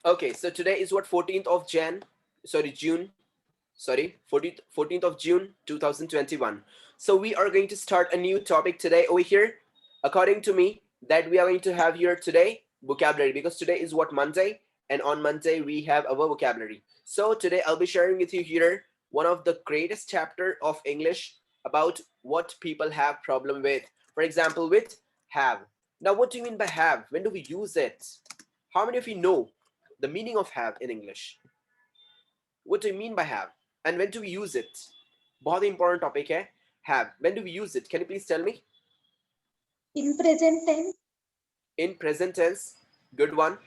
Okay, so today is what, 14th of June, 14th of June 2021. So we are going to start a new topic today over here. According to me, that we are going to have here today vocabulary, because today is what, Monday, and on Monday we have our vocabulary. So today I'll be sharing with you here one of the greatest chapter of English about what people have problem with. For example, with have. Now, what do you mean by have? When do we use it? How many of you know the meaning of have in English? What do you mean by have? And when do we use it? बहुत ही important topic है. Have. When do we use it? Can you please tell me? In present tense. In present tense. Good one.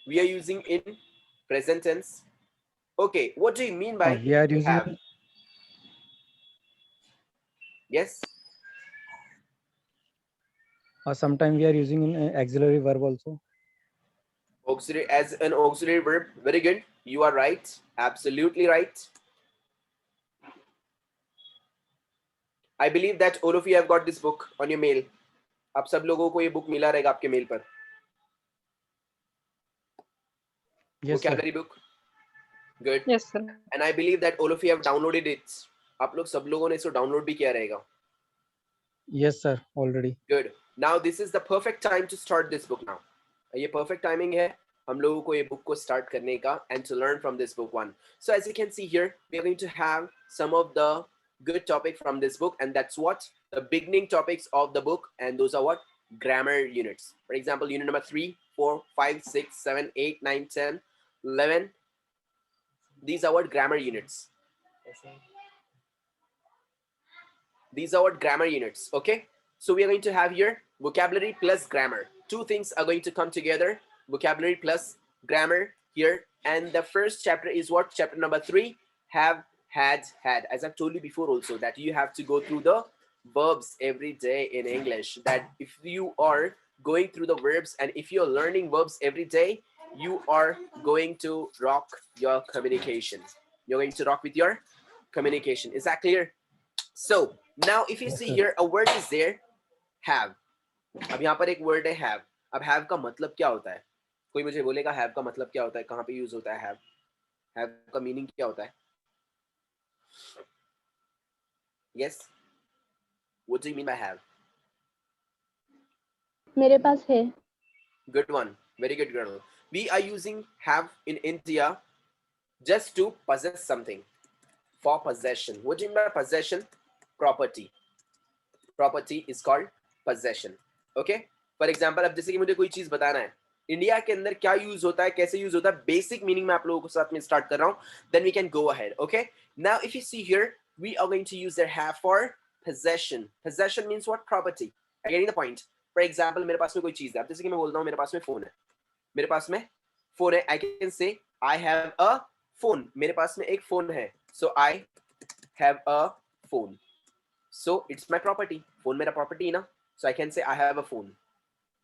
We are using in present tense. Okay. What do you mean by We are using have? Yes. sometimes we are using in auxiliary verb also. Auxiliary as an auxiliary verb. Very good. You are right. Absolutely right. I believe that all of you have got this book on your mail. आप सब लोगों को ये book मिला रहेगा आपके mail पर. Yes, sir. Vocabulary book. Good. Yes, sir. And I believe that all of you have downloaded it. आप लोग सब लोगों ने इसको डाउनलोड भी किया रहेगा. Yes, sir. Already. Good. Now this is the perfect time to start this book now. ये perfect timing है हम लोगों को ये book को start करने का and to learn from this book one. So as you can see here, we are going to have some of the good topic from this book, and that's what the beginning topics of the book, and those are what, grammar units. For example, unit number 3, 4, 5, 6, 7, 8, 9, 10, 11. These are what, grammar units. These are what, grammar units. Okay, so we are going to have here vocabulary plus grammar. Two things are going to come together, vocabulary plus grammar here. And the first chapter is what, chapter number 3, have, had. As I've told you before also, that you have to go through the verbs every day in English. That if you are going through the verbs and if you're learning verbs every day, you are going to rock your communication. You're going to rock with your communication. Is that clear? So now if you Yes, see sir. here, a word is there, have. अब यहाँ पर एक word है have. अब have का मतलब क्या होता है? कोई मुझे बोलेगा have का मतलब क्या होता है? कहाँ पे यूज होता है have? Have का मीनिंग क्या होता है? Yes. What do you mean by have? मेरे पास है. Good one. Very good, girl. We are using have in India just to possess something. For possession. What do you mean by possession? Property. Property is called possession. Okay? For example, अब जैसे कि मुझे कोई चीज बताना है, India के अंदर क्या यूज होता है, कैसे यूज होता है, बेसिक मीनिंग मैं आप लोगों के साथ में स्टार्ट कर रहा हूं. Then we can go ahead. Okay? Now if you see here, we are going to use their have for possession. Possession means what? Property. Are you getting the point? For example, मेरे पास में कोई चीज है. अब जैसे कि मैं बोलता हूँ मेरे पास में फोन है. मेरे पास में फोन है. I can say I have a phone. मेरे पास में एक फोन है. So I have a phone. So it's my property. Phone मेरा property है ना. So I can say I have a phone.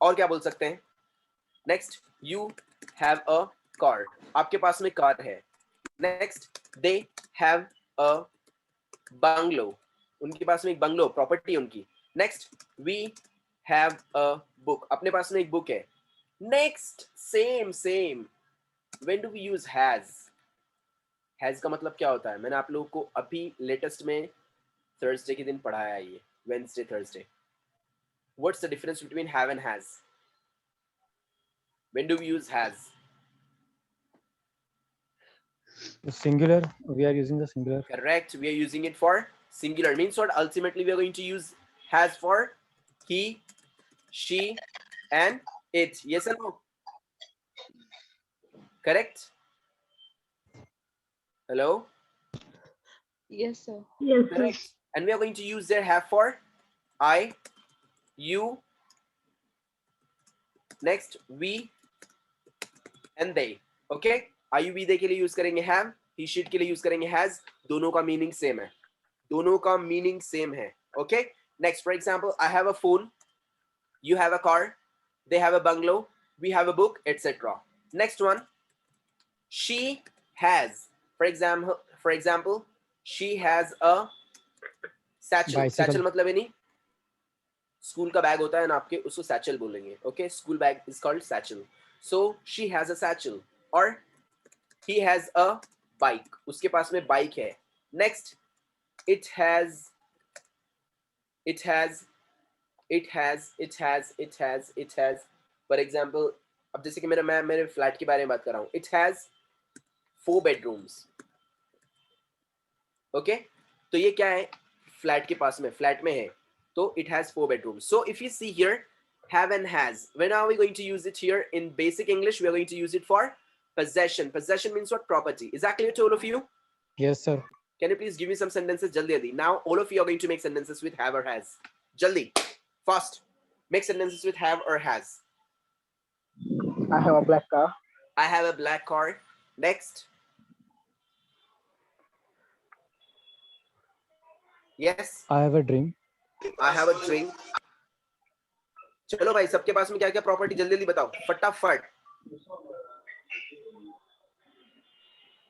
और क्या बोल सकते हैं? Next, you have a car. आपके पास में कार है. Next, they have a bungalow. उनके पास में एक बंगलो, प्रॉपर्टी उनकी. Next, we have a book. अपने पास में एक बुक है. Next, same. When do we use has? Has का मतलब क्या होता है? मैंने आप लोगों को अभी लेटेस्ट में थर्सडे के दिन पढ़ाया है ये. Wednesday, Thursday. What's the difference between have and has? When do we use has? Singular. We are using the singular. Correct. We are using it for singular. Means what? Ultimately, we are going to use has for he, she, and it. Yes or no? Correct? Hello? Yes, sir. Yes, Correct. And we are going to use their have for I, you, next we, and they. Okay? I, you, we, they के लिए use करेंगे have, he, she के लिए use करेंगे has. दोनों का meaning same है. दोनों का meaning same है. Okay? Next, for example, I have a phone, you have a car, they have a bungalow, we have a book, etc. Next one, she has. For example, she has a satchel. Bicycle. Satchel मतलब है नहीं, school का bag होता है ना आपके, उसको satchel बोलेंगे. Okay? School bag is called satchel. So she has a satchel. और he has a bike, उसके पास में बाइक है. Next, it has, for example, अब जैसे कि मैं मेरे फ्लैट के बारे में बात कर रहा हूँ. It has 4 bedrooms. ओके तो ये क्या है, फ्लैट के पास में, फ्लैट में है, तो it has 4 bedrooms. So if you see here, have and has, when are we going to use it here? In basic English, we are going to use it for possession. Possession means what? Property. Is that clear to all of you? Yes, sir. Can you please give me some sentences? Jaldi jaldi. Now all of you are going to make sentences with have or has. Jaldi, fast. Make sentences with have or has. I have a black car. I have a black car. Next. Yes. I have a dream. I have a dream. चलो भाई, सबके पास में क्या क्या property, जल्दी जल्दी बताओ फटाफट.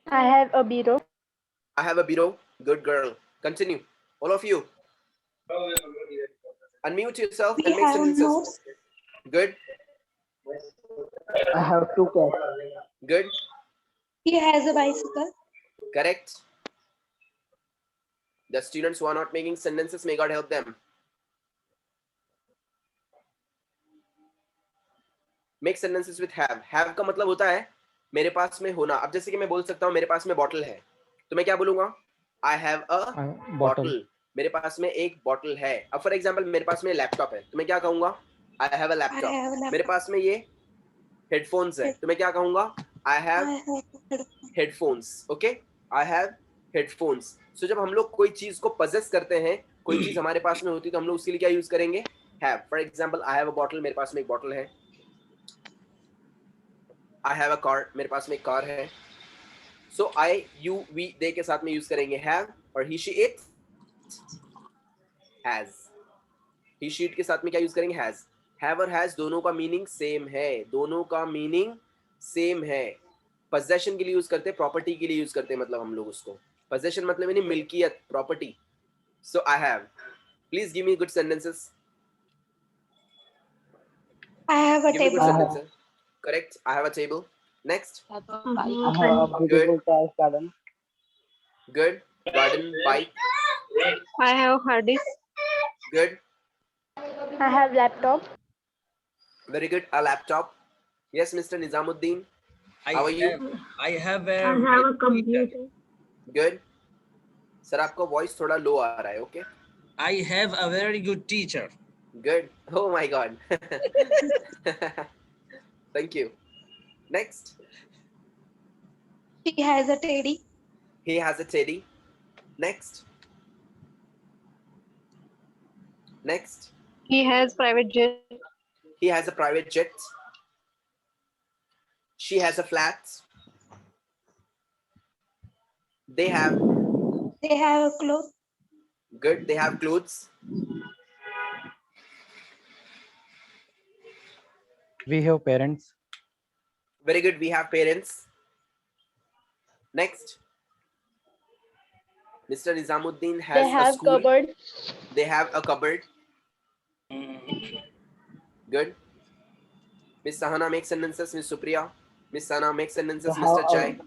I have a bureau. I have a bureau. Good girl. Continue. All of you. Unmute yourself We and make have sentences. notes. Good. I have 2 cats. Good. He has a bicycle. Correct. The students who are not making sentences, may God help them. Make sentences with have. Have का मतलब होता है मेरे पास में होना. अब जैसे कि मैं बोल सकता हूँ मेरे पास में बॉटल है, तो मैं क्या बोलूंगा? I have a Bottle. bottle. मेरे पास में एक बॉटल है. अब फॉर एग्जाम्पल मेरे पास में लैपटॉप है, तो मैं क्या कहूंगा? I have a I laptop. have a laptop. मेरे पास में ये हेडफोन्स है, तो मैं क्या कहूंगा? I have I have headphones. Okay, I have headphones. So जब हम लोग कोई चीज को possess करते हैं, कोई चीज हमारे पास में होती है, तो हम लोग उसके लिए क्या यूज करेंगे? Have. For example, I have a bottle. मेरे पास में एक बॉटल है. I have a car. मेरे पास में एक कार है. So I, you, we, they के साथ में यूज करेंगे have, और he, she, it has. He, she, it के साथ में क्या यूज करेंगे? Has. Have और has दोनों का मीनिंग सेम है. दोनों का मीनिंग सेम है. पोजेशन के लिए यूज करते हैं, प्रॉपर्टी के लिए यूज करते हैं, मतलब हम लोग उसको. पोजेशन मतलब यानी मिल्कियत, property. So I have. Please give me good sentences. I have a Give me good table. sentences. Correct. I have a table. Next. I have a beautiful terrace garden. Good. Garden. Bike. I have hard disk. Good. I have laptop. Very good. A laptop. Yes, Mr. Nizamuddin. How are you? I have a computer. Good. Sir आपका voice थोड़ा लो आ रहा है. Okay. I have a very good teacher. Good. Oh my God. Thank you. Next. He has a teddy. He has a teddy. Next. Next. He has private jet. He has a private jet. She has a flat. They have. They have a cloth. Good. They have clothes. We have parents. Very good. We have parents. Next. Mr. Nizamuddin has They a have school. cupboard. They have a cupboard. Good. Miss Sahana makes sentences. Miss Supriya. Miss Sana makes sentences. They have Mr. Chai.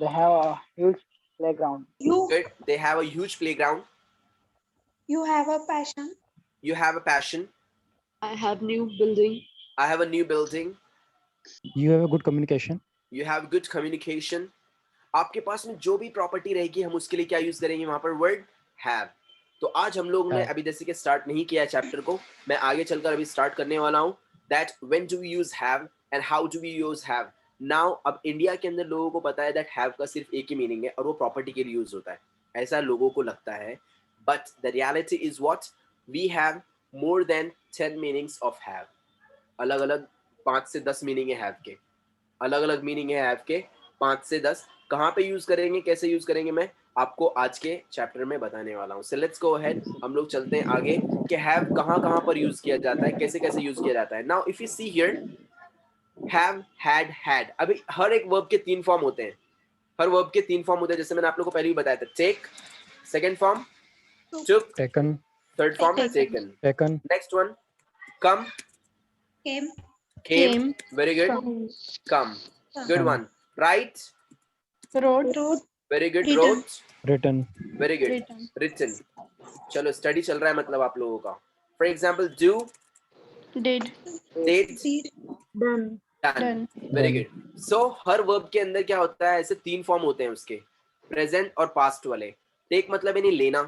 They have a huge playground. Good. They have a huge playground. You have a passion. You have a passion. I have new building. I have a new building. You have a good communication. You have good communication. आपके पास में जो भी property रहेगी, हम उसके लिए क्या use करेंगे? वहां पर वर्ड have. तो आज हम लोग ने Have. अभी जैसे कि स्टार्ट नहीं किया चैप्टर को, मैं आगे चलकर अभी स्टार्ट करने वाला हूँ. That when do we use have and how do we use have? Now अब इंडिया के अंदर लोगों को पता है that have का सिर्फ एक ही मीनिंग है और वो प्रॉपर्टी के लिए यूज होता है. ऐसा लोगों को लगता है. But the reality is what? We have more than 10 meanings of have. अलग अलग 5 से 10 मीनिंग है have के. अलग अलग मीनिंग है have के 5 से 10. कहाँ पे यूज करेंगे, कैसे यूज करेंगे, मैं आपको आज के चैप्टर में बताने वाला हूँ. So let's go ahead. हम लोग चलते हैं आगे कि have कहाँ कहाँ पर यूज किया जाता है, कैसे कैसे यूज किया जाता है. Now if you see here, have, had, had. अभी हर एक वर्ब के 3 फॉर्म होते हैं. हर वर्ब के 3 फॉर्म होते हैं, जैसे मैंने आप लोगों को पहले भी बताया था. Take, second form took, Taken. Third form Taken. taken. Taken. Next one, come, Came. came. Very good. Come. Good one. Write. Wrote. Very good. Written. Wrote. written, Very good. Written. चलो स्टडी चल रहा है मतलब आप लोगों का. For example, do. Did. Did. Did. Done. Done. Very good. So her verb के अंदर क्या होता है, ऐसे 3 फॉर्म होते हैं उसके, प्रेजेंट और पास्ट वाले. टेक मतलब यानी लेना,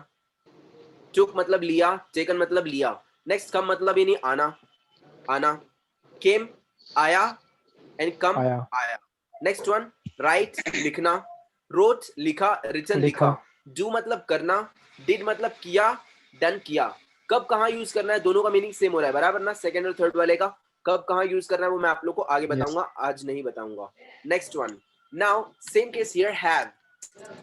टुक मतलब लिया, टेकन मतलब लिया. नेक्स्ट कम मतलब यानी आना, आना. केम आया, एंड कम आया. आया. नेक्स्ट वन राइट लिखना, रोट लिखा, रिटन लिखा. डू मतलब करना, डिड मतलब किया, डन किया. कब कहाँ यूज करना है, दोनों का मीनिंग सेम हो रहा है बराबर ना. सेकंड और थर्ड वाले का कब कहाँ यूज करना है वो मैं आप लोग को आगे बताऊंगा, आज नहीं बताऊंगा. Next one. Now same case here, have.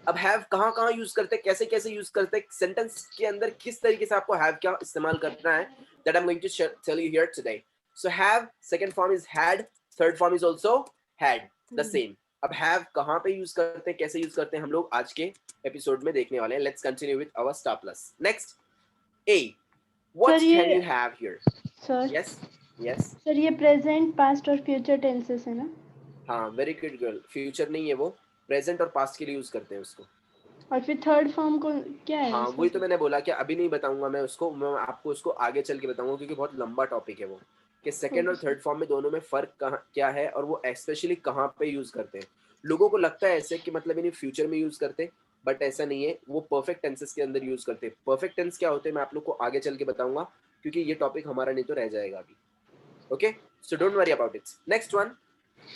अब हैव कहाँ कहाँ यूज करते हैं, कैसे कैसे यूज करते हैं, सेंटेंस के अंदर किस तरीके से आपको हैव क्या इस्तेमाल करना है, that I am going to tell you here today. So have second form is had, third form is also had, the same. अब हैव कहाँ पे यूज करते हैं, कैसे यूज करते हैं, हम लोग आज के एपिसोड में देखने वाले हैं. Let's continue with our star plus. Next a, what can you have here. Sir. Yes yes. Sir ये प्रेजेंट, पास्ट और फ्यूचर टेंसेस है ना. हाँ वेरी गुड गर्ल. फ्यूचर नहीं है वो, प्रेजेंट और पास्ट के लिए यूज करते हैं उसको. और फिर थर्ड फॉर्म को क्या है. हाँ वही तो मैंने बोला कि अभी नहीं बताऊंगा मैं उसको, मैं आपको उसको आगे चल के बताऊंगा क्योंकि बहुत लंबा टॉपिक है वो, कि सेकंड और थर्ड फॉर्म में दोनों में फर्क कहाँ क्या है और वो स्पेशली कहाँ पे यूज करते हैं. लोगों को लगता है ऐसे कि मतलब इन्हें फ्यूचर में यूज करते, बट ऐसा नहीं है. वो परफेक्ट टेंसेस के अंदर यूज करते हैं. परफेक्ट टेंस क्या होते हैं मैं आप लोग को आगे चल के बताऊंगा क्योंकि ये टॉपिक हमारा नहीं तो रह जाएगा अभी. Okay so don't worry about it. Next one.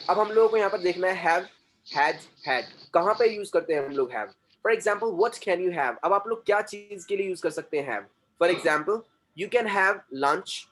अब हम लोगों को यहाँ पर देखना है हैव, हैड, हैड कहाँ पे यूज करते हैं हम लोग have. For example what can you have. अब आप लोग क्या चीज के लिए यूज कर सकते हैं have. For example you can have lunch,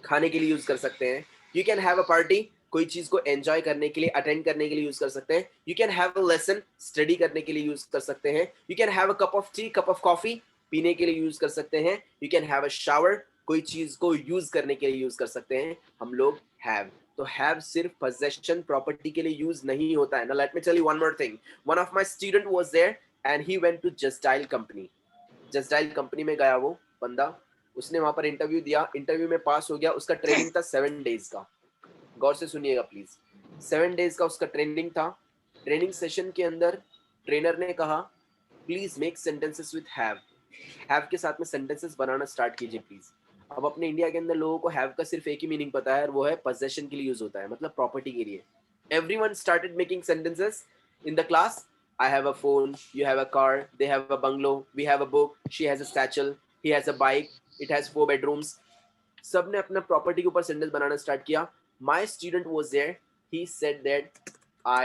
खाने के लिए यूज कर सकते हैं. You can have a party, कोई चीज को एंजॉय करने के लिए, अटेंड करने के लिए यूज कर सकते हैं. You can have a lesson, study करने के लिए यूज कर सकते हैं. You can have a cup of T, cup of coffee, पीने के लिए यूज कर सकते हैं. You can have a shower, कोई चीज को यूज करने के लिए यूज कर सकते हैं हम लोग हैव. तो हैव सिर्फ पोजेशन प्रॉपर्टी के लिए यूज नहीं होता है ना. Let me tell you one more thing. One of my student was there and he went to just dial company. Just dial company में गया वो बंदा, उसने वहां पर इंटरव्यू दिया, इंटरव्यू में पास हो गया. उसका ट्रेनिंग था 7 डेज का. गौर से सुनिएगा प्लीज. 7 डेज का उसका ट्रेनिंग था. ट्रेनिंग सेशन के अंदर ट्रेनर ने कहा please make sentences with have. Have के साथ में सेंटेंसेस बनाना स्टार्ट कीजिए प्लीज. अब अपने इंडिया के अंदर लोगों को हैव का सिर्फ एक ही मीनिंग पता है और वो है पोजेशन के लिए यूज होता है, मतलब प्रॉपर्टी के लिए. Everyone started making sentences in the class. I have a phone, you have a car, they have a bungalow, we have a book, she has a satchel, he has a bike, it has 4 bedrooms. सबने अपना property के ऊपर sentence बनाना start किया. My student was there, he said that I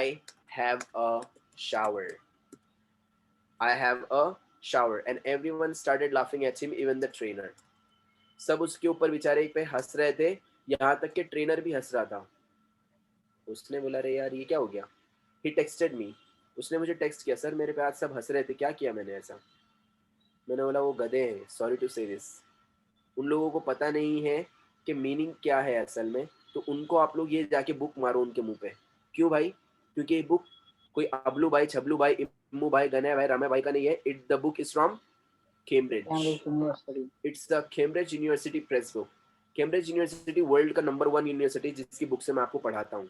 have a shower. I have a shower and everyone started laughing at him, even the trainer. सब उसके ऊपर बेचारे पे हंस रहे थे, यहाँ तक कि ट्रेनर भी हंस रहा था. उसने बोला रे यार ये क्या हो गया. He texted me. उसने मुझे टेक्स्ट किया, सर मेरे पे आज सब हंस रहे थे, क्या किया मैंने ऐसा. मैंने बोला वो गधे हैं, सॉरी टू से दिस. उन लोगों को पता नहीं है कि मीनिंग क्या है असल में, तो उनको आप लोग ये जाके बुक मारो उनके मुंह पे. क्यों भाई, क्योंकि ये बुक कोई अबलू भाई, छबलू भाई, इम्मू भाई, गने भाई, रामे भाई का नहीं है. It the book is from Cambridge. It's the Cambridge university press book. Cambridge university world का नंबर 1 यूनिवर्सिटी जिसकी बुक से मैं आपको पढ़ाता हूँ.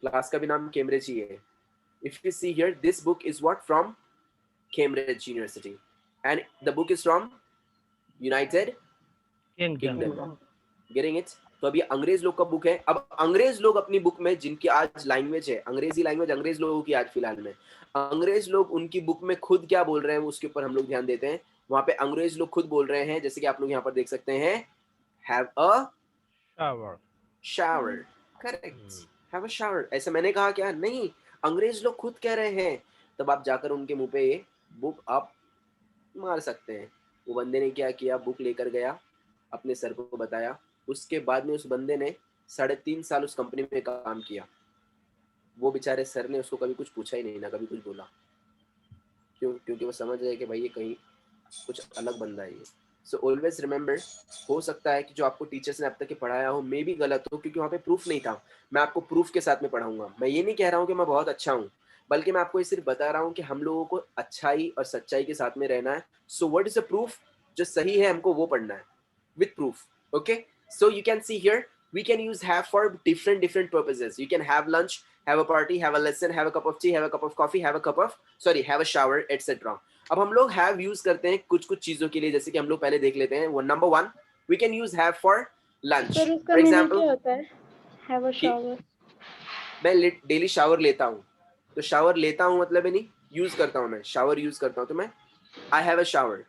क्लास का भी नाम कैम्ब्रिज ही है. If you see here, this book is what from Cambridge University, and the book is from United Kingdom. Getting it? तो अब ये अंग्रेज लोग का बुक है. अब अंग्रेज लोग अपनी बुक में, जिनकी आज लैंग्वेज है अंग्रेजी लैंग्वेज, अंग्रेज लोगों की आज फिलहाल में, अंग्रेज लोग उनकी बुक में खुद क्या बोल रहे हैं उसके ऊपर हम लोग ध्यान देते हैं. वहां पे अंग्रेज लोग खुद बोल रहे हैं, जैसे कि आप लोग यहाँ पर देख सकते हैं, have a shower. Correct. Have a shower. ऐसा मैंने कहा क्या? नहीं, अंग्रेज लोग खुद कह रहे हैं. तब आप जाकर उनके मुंह पे ये बुक आप मार सकते हैं. वो बंदे ने क्या किया, बुक लेकर गया, अपने सर को बताया. उसके बाद में उस बंदे ने 3.5 साल उस कंपनी में काम किया. वो बेचारे सर ने उसको कभी कुछ पूछा ही नहीं, ना कभी कुछ बोला. क्यों? क्योंकि वो समझ रहे कि भाई ये कहीं कुछ अलग बंदा है ये. सो ऑलवेज रिमेंबर, हो सकता है कि जो आपको टीचर्स ने अब तक के पढ़ाया हो मे भी गलत हो, क्योंकि वहाँ पे प्रूफ नहीं था. मैं आपको प्रूफ के साथ में पढ़ाऊंगा. मैं ये नहीं कह रहा हूँ कि मैं बहुत अच्छा हूँ, बल्कि मैं आपको ये सिर्फ बता रहा हूँ कि हम लोगों को अच्छाई और सच्चाई के साथ में रहना है. So what is the proof? जो सही है हमको वो पढ़ना है with proof. Okay, so you can see here We can use have for different purposes. You can have lunch, have a party, have a lesson, have a cup of tea, have a cup of coffee, have a shower, etc. अब हम लोग have use करते हैं कुछ कुछ चीजों के लिए, जैसे कि हम लोग पहले देख लेते हैं. वो number 1, we can use have for lunch. Sir उसका For मीनिंग example, क्या होता है? Have a shower. मैं डेली शावर लेता हूँ, तो शावर लेता हूँ मतलब नहीं यूज करता हूँ, मैं शावर यूज करता हूँ, तो मैं आई हैव अ शावर.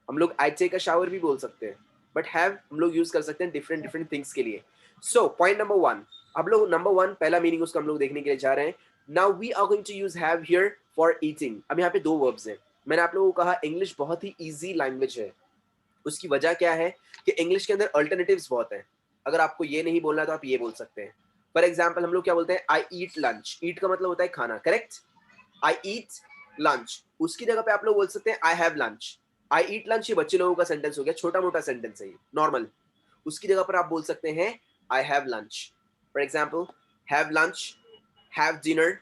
हम लोग आई टेक अ शावर भी बोल सकते हैं, बट हैव हम लोग यूज कर सकते हैं डिफरेंट थिंग्स के लिए. सो पॉइंट नंबर 1, अब लोग नंबर 1 पहला मीनिंग उसका हम लोग देखने के लिए जा रहे हैं. Now we are going to use have here for eating. अब यहाँ पे 2 वर्ब्स हैं. मैंने आप लोगों को कहा इंग्लिश बहुत ही इजी लैंग्वेज है. उसकी वजह क्या है कि इंग्लिश के अंदर अल्टरनेटिव्स बहुत हैं. अगर आपको ये नहीं बोलना तो आप ये बोल सकते हैं. फॉर एग्जाम्पल हम लोग क्या बोलते हैं, आई ईट लंच. ईट का मतलब होता है खाना, करेक्ट. आई ईट लंच, उसकी जगह पे आप लोग बोल सकते हैं I have lunch. I eat lunch ये बच्चे लोगों का सेंटेंस हो गया, छोटा मोटा सेंटेंस है ये, नॉर्मल. उसकी जगह पर आप बोल सकते हैं I have lunch. For example, have lunch, have dinner,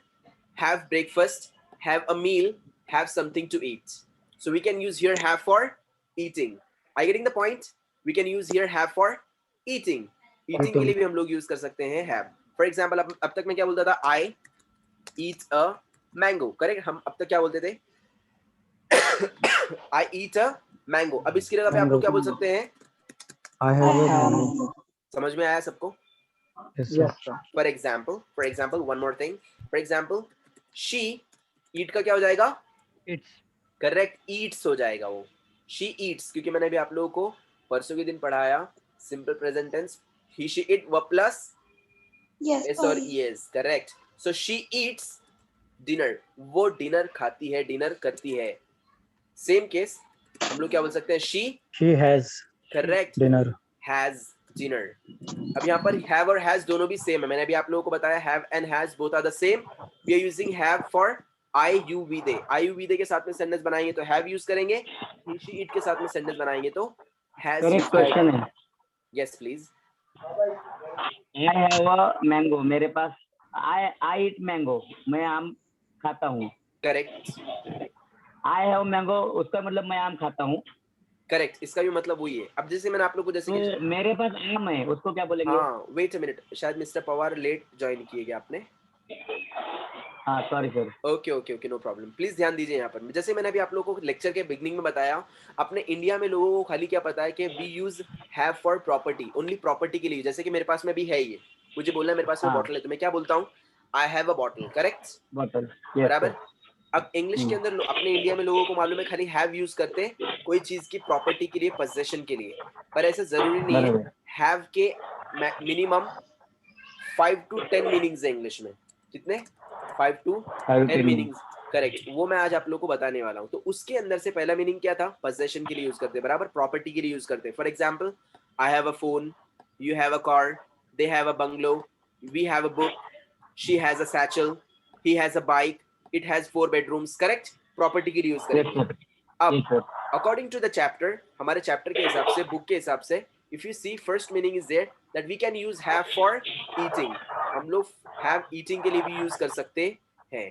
have breakfast, have a meal, have something to eat. So we can use here have for eating. Are you getting the point? We can use here have for eating. Eating के लिए भी हम लोग use कर सकते हैं have. For example, अब तक मैं क्या बोलता था, I eat a mango. Correct. हम अब तक क्या बोलते थे, I eat a mango. अब इसकी जगह पे आप लोग क्या बोल सकते हैं, I have a mango. समझ में आया सबको? Yes, sir. Yes, sir. For example, one more thing. For example, she eat का क्या हो जाएगा, It's करेक्ट, ईट्स हो जाएगा वो. शी ईट्स, क्योंकि मैंने अभी आप लोगों को परसों के दिन पढ़ाया simple present tense, he she it व प्लस Yes. एस और ES, correct. So she eats dinner, वो डिनर खाती है, डिनर करती है. सेम केस हम लोग क्या बोल सकते हैं, she She has correct dinner. Has dinner. अब यहाँ पर हैव और हैज दोनों भी सेम है. मैंने अभी आप लोगों को बताया have and has both are the same. We are using have for I you we they. I you we they के साथ में सेंटेंस बनाएंगे तो हैव यूज करेंगे. ही शी इट के साथ में सेंटेंस बनाएंगे तो हैज. सर एक क्वेश्चन है. Yes please. I have a mango. मेरे पास I eat mango. मैं आम खाता हूँ. Correct I have mango. उसका मतलब मैं आम खाता हूँ. करेक्ट, इसका भी मतलब वही है. अब जैसे मैंने आप लोग को जैसे कि तो मेरे पास आम है, उसको क्या बोलेंगे? हाँ वेट अ मिनट, शायद मिस्टर पवार लेट ज्वाइन किए गए आपने. हाँ sorry sir. Okay no problem. Please ध्यान दीजिए यहाँ पर. जैसे मैंने अभी आप लोगों को लेक्चर के बिगनिंग में बताया, अपने इंडिया में लोगों को खाली क्या पता है कि we use have for property, only property के लिए. जैसे कि मेरे पास में भी है ये, मुझे बोलना है मेरे पास में हाँ. बॉटल है, तो मैं क्या बोलता हूँ, आई have a bottle, correct, bottle. बराबर. अब इंग्लिश के अंदर अपने इंडिया में लोगों को मालूम है खाली हैव यूज करते हैं कोई चीज की प्रॉपर्टी के लिए, पोजेशन के लिए, पर ऐसा जरूरी नहीं है. हैव के मिनिमम 5 to 10 मीनिंग्स है इंग्लिश में. कितने? 5 to 10 मीनिंग्स, करेक्ट. वो मैं आज आप लोगों को बताने वाला हूँ. तो उसके अंदर से पहला मीनिंग क्या था, पोजेशन के लिए यूज करते, बराबर, प्रॉपर्टी के लिए यूज करते. For example, I have a phone, you have a car, they have a bungalow, we have a book, she has a satchel, he has a bike, it has 4 bedrooms, correct. Property के लिए use करेंगे. अब according to the chapter, हमारे chapter के हिसाब से, book के हिसाब से, if you see first meaning is there that we can use have for eating. हम लोग हैव ईटिंग के लिए भी यूज कर सकते हैं.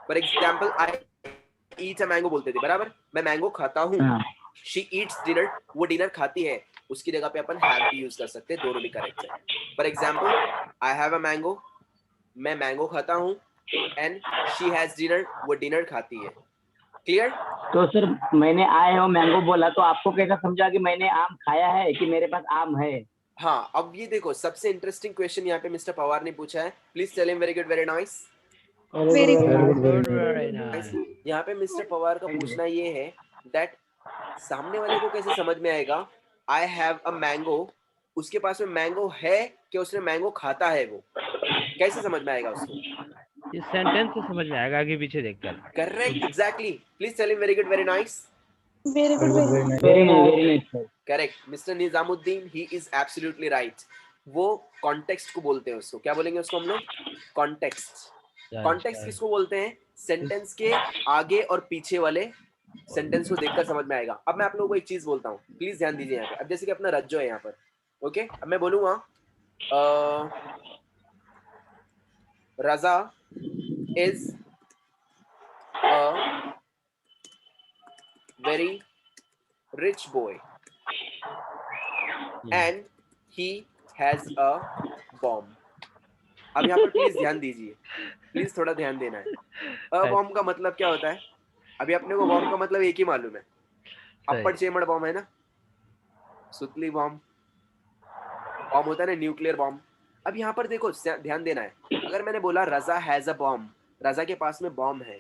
For example, I eat a mango बोलते थे, बराबर, मैं मैंगो खाता हूँ. शी ईट्स डिनर, वो डिनर खाती है, उसकी जगह पे अपन हैव भी यूज कर सकते हैं, दोनों भी करेक्ट है. For example, I have a mango, मैं मैंगो खाता हूँ, एंड शी हैज डिनर, वो डिनर खाती है. क्लियर? तो सर मैंने आई हैव मैंगो बोला तो आपको कैसा समझा कि मैंने आम खाया है कि मेरे पास आम है? हाँ, अब ये देखो सबसे इंटरेस्टिंग क्वेश्चन यहाँ पे मिस्टर पवार ने पूछा है. Please tell him very good, very nice. Very good. Very good, very good. very nice. यहाँ पे मिस्टर पवार का पूछना ये है दैट सामने वाले को कैसे समझ में आएगा आई हैव अ मैंगो, उसके पास में मैंगो है कि उसने मैंगो खाता है, वो कैसे समझ में आएगा उसको? इस सेंटेंस से समझ में आएगा आगे पीछे देखकर. Correct, exactly. Please tell him very good, very nice. Very good. Very good, Very very good. nice. Very nice, very nice sir. Correct. Mister Nizamuddin, he is absolutely right. वो कॉन्टेक्स्ट को बोलते हैं, उसको क्या बोलेंगे, उसको हम लोग कॉन्टेक्स्ट. कॉन्टेक्स्ट किसको बोलते हैं? सेंटेंस के आगे और पीछे वाले सेंटेंस को देखकर समझ में आएगा. अब मैं आप लोगों को एक चीज बोलता हूँ, प्लीज ध्यान दीजिए यहाँ पे. अब जैसे कि अपना रज्जो है यहाँ पर, ओके. अब मैं बोलूंगा Raza is a very rich boy and he has a bomb. अब यहाँ पर प्लीज ध्यान दीजिए, प्लीज थोड़ा ध्यान देना है। अ बॉम्ब का मतलब क्या होता है? अभी अपने को बॉम्ब का मतलब एक ही मालूम है, अपर चेम्बर्ड बॉम्ब है ना, सुतली बॉम्ब, बॉम्ब होता है ना न्यूक्लियर बॉम्ब। अब यहाँ पर देखो ध्यान देना है, अगर मैंने बोला रजा हैज अ बॉम्ब, रजा के पास में बॉम्ब है,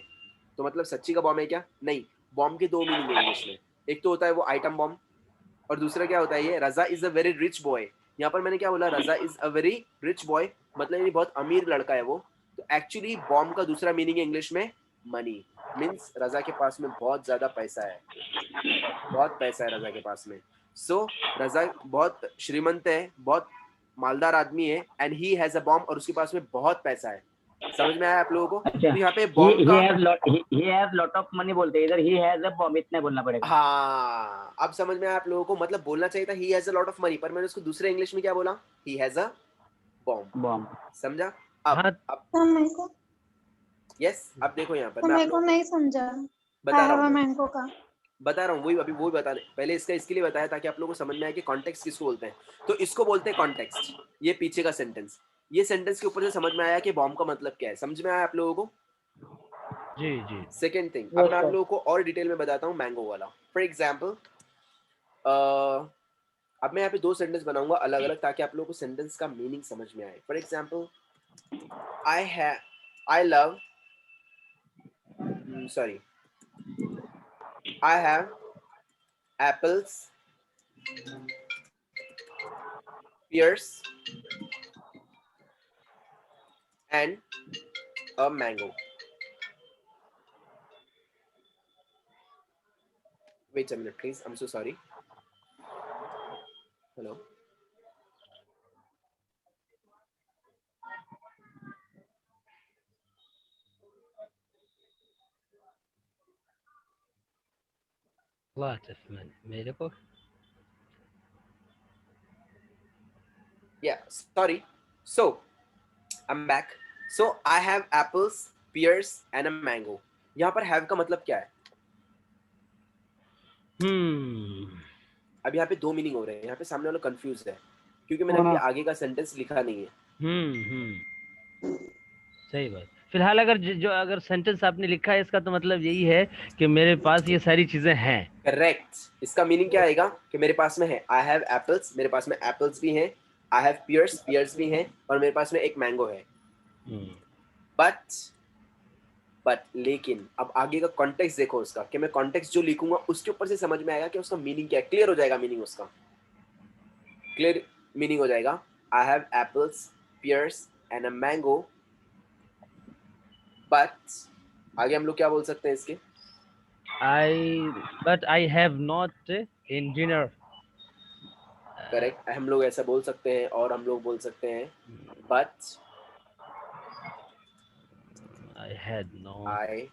तो मतलब सच्ची का बॉम्ब है क्या? नहीं। बॉम्ब के दो मीनिंग है इंग्लिश में, एक तो होता है वो आइटम बॉम्ब, और दूसरा क्या होता है ये Raza is a very rich boy. यहाँ पर मैंने क्या बोला? Raza is a very rich boy, मतलब ये बहुत अमीर लड़का है वो। तो एक्चुअली बॉम्ब का दूसरा मीनिंग है इंग्लिश में मनी, मीन्स रजा के पास में बहुत ज्यादा पैसा है, बहुत पैसा है रजा के पास में। सो रजा बहुत श्रीमंत है, बहुत मालदार आदमी है, and he has a bomb, और उसके पास में बहुत पैसा है। समझ में आया आप लोगों को? अच्छा, तो यहाँ पे बॉम्ब का he has lot of money बोलते हैं, इधर he has a bomb इतना बोलना पड़ेगा। हाँ, अब समझ में आया आप लोगों को? मतलब बोलना चाहिए था he has a lot of money, पर मैंने उसको दूसरे इंग्लिश में क्या बोला? he has a bomb। Bomb. समझा? अब हाँ। अब तो मेरे को यस, अब देखो यहाँ पर तो मैं मेरे आप को लोगों को नहीं समझा। बता रहा हूँ, मैंगो का बता रहा हूँ, वही अभी वही बता रहे। पहले इसका इसके लिए बताया ताकि आप लोगों को समझ में आए कि कॉन्टेक्स्ट किसको बोलते हैं। तो इसको बोलते हैं कॉन्टेक्स्ट, ये पीछे का सेंटेंस। ये सेंटेंस के ऊपर से समझ में आया कि बॉम्ब का मतलब क्या है। समझ में आया आप लोगों को? जी जी। सेकेंड थिंग, अब मैं आप लोगों को और डिटेल में बताता हूँ मैंगो वाला। फॉर एग्जाम्पल, अब मैं यहाँ पे दो सेंटेंस बनाऊंगा अलग अलग, ताकि आप लोगों को सेंटेंस का मीनिंग समझ में आए। For example, I love sorry, I have apples, pears and a mango. Wait a minute please, I'm so sorry. Hello. मेरे को Yeah, sorry. So I'm back. So I have apples, pears and a mango. यहाँ पर have का मतलब क्या है? अब यहाँ पे दो मीनिंग हो रहे हैं, यहाँ पे सामने वाला कंफ्यूज है क्योंकि मैंने अभी आगे का सेंटेंस लिखा नहीं है। सही बात। फिलहाल अगर जो अगर सेंटेंस आपने लिखा है, इसका तो मतलब यही है कि मेरे पास ये सारी चीजें हैं। करेक्ट। इसका मीनिंग क्या आएगा कि मेरे पास में है, आई हैव एप्पल्स, मेरे पास में एप्पल्स भी हैं, आई हैव पियर्स, पियर्स भी हैं, और मेरे पास में एक मैंगो है। बट लेकिन अब आगे का कॉन्टेक्स्ट देखो उसका, कि मैं कॉन्टेक्स्ट जो लिखूंगा उसके ऊपर से समझ में आएगा कि उसका मीनिंग क्या है। क्लियर हो जाएगा मीनिंग, उसका क्लियर मीनिंग हो जाएगा। I have apples, pears and a mango, but आगे हम लोग क्या बोल सकते हैं इसके? But I have not in dinner. Correct, हम लोग ऐसा बोल सकते हैं, और हम लोग बोल सकते हैं but I had no, I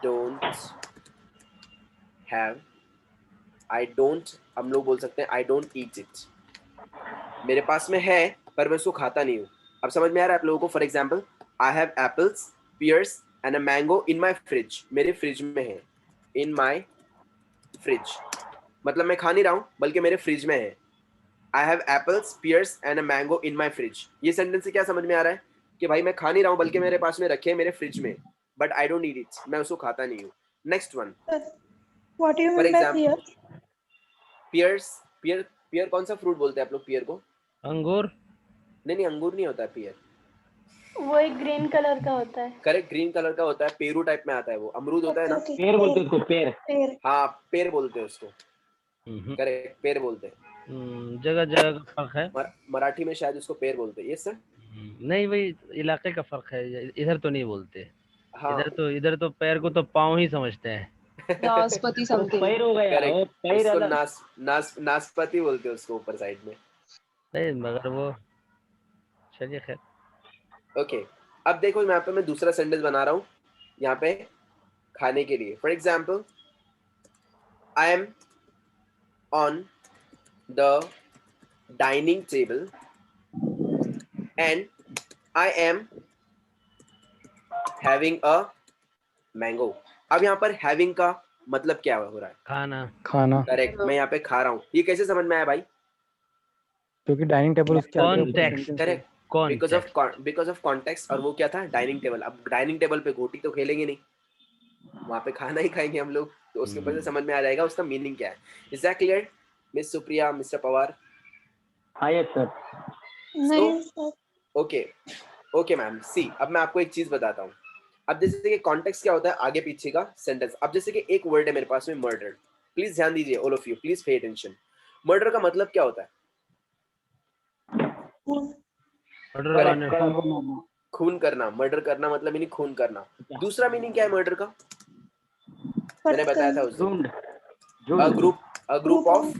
don't have, I don't, हम लोग बोल सकते हैं I don't eat it। मेरे पास में है पर मैं उसको खाता नहीं हूँ। अब समझ में आ रहा है आप लोगों को? For example, I have apples, pears and a mango in my fridge। मेरे फ्रिज में है, in my fridge मतलब मैं खा नहीं रहा हूँ बल्कि मेरे फ्रिज में है। I have apples, pears and a mango in my fridge। ये सेंटेंस से क्या समझ में आ रहा है कि भाई मैं खा नहीं रहा हूँ बल्कि मेरे पास में रखे हैं मेरे फ्रिज में, but I don't eat it, मैं उसको खाता नहीं हूँ। Next one, what do you for mean by example, pear? Pear कौन सा फ्रूट बोलते हैं आप लोग पियर को? अंगूर। नहीं, अंगूर नहीं होता है पियर। वो एक ग्रीन कलर का होता है। करेक्ट, ग्रीन कलर का होता है, पेरू टाइप में आता है वो, अमरूद होता है ना। पेड़ बोलते हैं उसको, पेड़। पेड़। हाँ, पेड़ बोलते हैं उसको। करेक्ट, पेड़ बोलते हैं। जगह जगह का फर्क है। मराठी में शायद उसको पेड़ बोलते हैं। Yes sir. नहीं, वही इलाके का फर्क है, इधर तो नहीं बोलते। हाँ, इधर तो पैर को तो पाँव ही समझते हैं। नाशपाती समथिंग। पैर हो गया, वो करेक्ट, पैर उसको अलग। नाशपाती बोलते हैं उसको ऊपर साइड में। नहीं, मगर वो चलिए खैर। ओके, अब देखो यहाँ पे मैं दूसरा सेंटेंस बना रहा हूँ यहाँ पे खाने के लिए। For example, I am on the dining table and I am having a mango. अब यहाँ पर हैविंग का मतलब क्या हो रहा है? खाना। खाना। करेक्ट, मैं यहाँ पे खा रहा हूँ। ये कैसे समझ में आया भाई? क्योंकि डाइनिंग टेबल उसके आगे ऊपर Context. sentence है। Correct, because of context. और वो क्या था, डाइनिंग टेबल। अब डाइनिंग टेबल पे गोटी तो खेलेंगे नहीं, वहां पे खाना ही खाएंगे हम लोग, तो उसके ऊपर से समझ में आ जाएगा उसका मीनिंग क्या है। Is that clear Miss Supriya, Mister Pawar? हाँ यस सर। नहीं sir. Okay okay ma'am. See, अब मैं आपको एक चीज बताता हूँ। अब जैसे कि कॉन्टेक्स्ट क्या होता है, आगे पीछे का सेंटेंस। अब जैसे कि एक वर्ड है मेरे पास में, मर्डर। प्लीज ध्यान दीजिए, all of you please pay attention. Murder का मतलब क्या होता है? Order Correct. करने- खून करना। मर्डर करना मतलब मीनिंग खून करना। दूसरा मीनिंग क्या है मर्डर का? मैंने बताया था उस दिन। झुंड अ ग्रुप ऑफ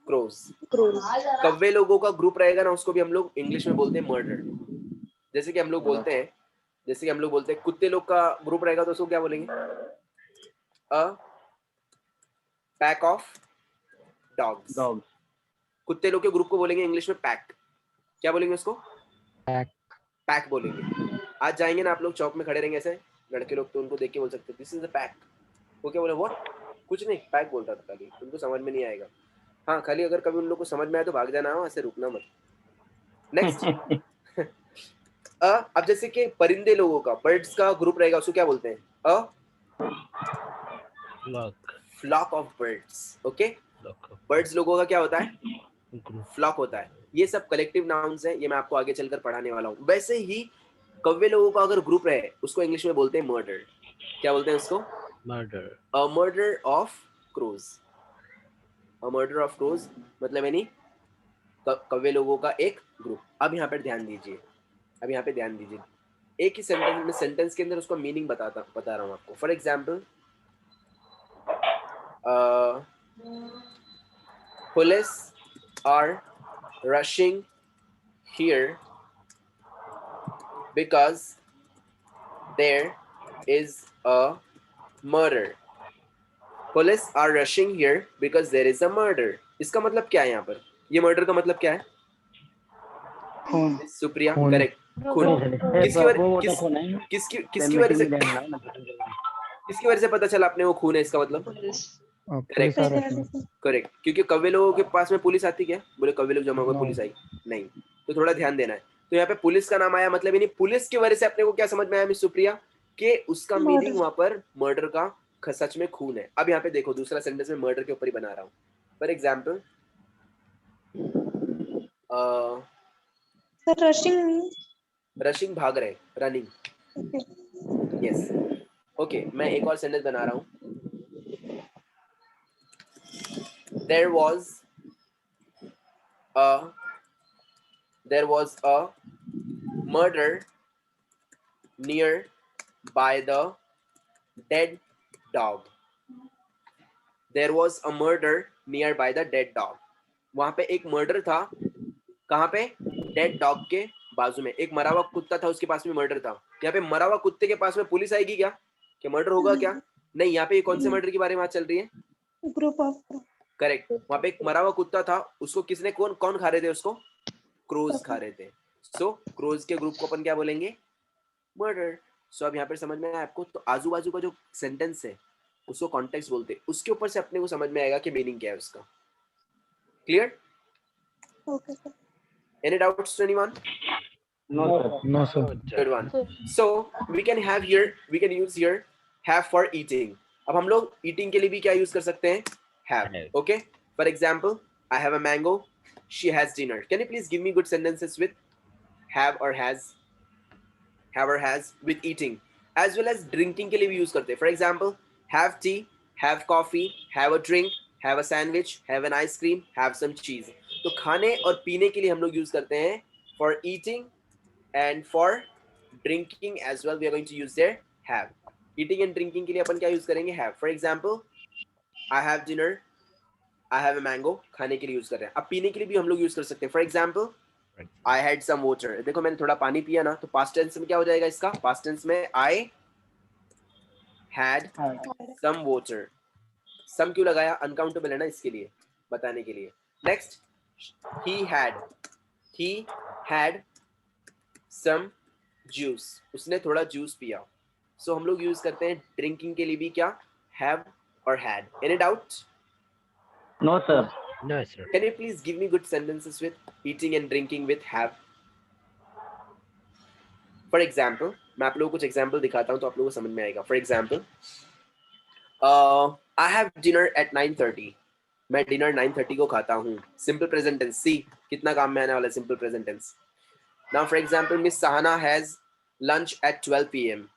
क्रोज। कव्वे लोगों का ग्रुप रहेगा ना, उसको भी हम लोग इंग्लिश में बोलते हैं मर्डर। जैसे कि हम लोग बोलते हैं कुत्ते लोग का ग्रुप रहेगा तो उसको क्या बोलेंगे? A pack of dogs. Dogs. कुत्ते लोग के ग्रुप को बोलेंगे इंग्लिश में पैक। क्या बोलेंगे उसको? Pack. पैक बोलेंगे। आज जाएंगे ना आप लोग, चौक में खड़े रहेंगे ऐसे लड़के लोग, तो उनको देख के बोल सकते हैं दिस इज अ पैक। वो क्या बोले? व्हाट? कुछ नहीं, पैक बोल रहा था खाली, उनको समझ में नहीं आएगा। हाँ, खाली अगर कभी उन लोग को समझ में आए तो भाग जाना, हो ऐसे रुकना मत। नेक्स्ट। अब जैसे कि परिंदे लोगों का, बर्ड्स का ग्रुप रहेगा, उसको क्या बोलते हैं? A Flock. Flock of birds. Okay, Flock of birds लोगों का क्या होता है? group. फ्लॉक होता है। ये सब कलेक्टिव नाउन्स हैं, ये मैं आपको आगे चलकर पढ़ाने वाला हूँ। वैसे ही कव्वे लोगों का अगर ग्रुप रहे, उसको इंग्लिश में बोलते हैं मर्डर। क्या बोलते हैं उसको? Murder. A murder of crows. A murder of crows मतलब यानी कव्वे लोगों का एक ग्रुप। अब यहाँ पर ध्यान दीजिए, एक ही सेंटेंस के अंदर उसका मीनिंग बता रहा हूँ आपको। For example, police are rushing here because there is a murder. Police are rushing here because there is a murder. इसका मतलब क्या है यहाँ पर? ये मर्डर का मतलब क्या है? खून। सुप्रिया, खून। करेक्ट, खून। किसकी वजह से पता चला आपने वो खून है इसका मतलब? Police. पुलिस आ रहा है। करेक्ट, क्योंकि कव्वे लोगों के पास में पुलिस आती क्या? बोले कव्वे लोग जमा हुए, No. पुलिस आई नहीं। तो थोड़ा ध्यान देना है। तो यहाँ पे पुलिस का नाम आया मतलब यानी पुलिस की वजह से अपने को क्या समझ में आया मिस सुप्रिया? कि उसका Murder. मीनिंग वहां पर मर्डर का सच में खून है। अब यहाँ पे देखो, दूसरा सेंटेंस में मर्डर के ऊपर ही बना रहा हूँ। For example, sir rushing rushing भाग रहे, रनिंग। यस, ओके, मैं एक और सेंटेंस बना रहा हूँ। there was a murder near by the dead dog. There was a murder near by the dead dog. वहां पे एक मर्डर था। कहाँ पे? डेड डॉग के बाजू में। एक मरा हुआ कुत्ता था, उसके पास में मर्डर था। यहाँ पे मरा हुआ कुत्ते के पास में पुलिस आएगी क्या? क्या मर्डर होगा क्या? नहीं। यहाँ पे कौन से मर्डर के बारे में बात चल रही है? Group of. करेक्ट, वहां पे एक मरा हुआ कुत्ता था, उसको किसने कौन खा रहे थे उसको? क्रोज खा रहे थे। सो क्रोज के ग्रुप को अपन क्या बोलेंगे? मर्डर। सो अब यहाँ पर समझ में आया आपको? तो आजू बाजू का जो सेंटेंस है उसको कॉन्टेक्स्ट बोलते हैं, उसके ऊपर से अपने को समझ में आएगा कि मीनिंग क्या है उसका। Clear? Okay sir. Any doubts to anyone? No sir. No, sir. Good one. So we can use here have for eating. अब हम लोग eating के लिए भी क्या यूज कर सकते हैं? Have. Okay. For example, I have a mango. She has dinner. Can you please give me good sentences with have or has? Have or has with eating. As well as drinking के लिए भी use करते हैं. For example, have tea, have coffee, have a drink, have a sandwich, have an ice cream, have some cheese. तो खाने और पीने के लिए हम लोग यूज करते हैं for eating and for drinking as well. We are going to use their have. Eating and drinking के लिए अपन क्या यूज करेंगे? Have. For example, I have dinner, I have a mango. खाने के लिए यूज कर रहे हैं। अब पीने के लिए भी हम लोग यूज कर सकते हैं। For example, I had some water. देखो मैंने थोड़ा पानी पिया ना, तो past tense में क्या हो जाएगा इसका? Past tense में I had some water. Some क्यों लगाया? अनकाउंटेबल है ना, इसके लिए बताने के लिए। Next, he had some juice. उसने थोड़ा जूस पिया। सो हम लोग यूज करते हैं ड्रिंकिंग के लिए भी क्या? have और had. Any doubt? No sir. No, sir. Can you please give me good sentences with eating and drinking with have? For example, मैं आप लोगों को कुछ example दिखाता हूँ तो आप लोगों को समझ में आएगा. For example, I have dinner at 9:30. मैं dinner 9:30 को खाता हूँ. Simple present tense. See कितना काम में आने वाला है simple present tense. Now, for example, Miss Sahana has lunch at 12 p.m.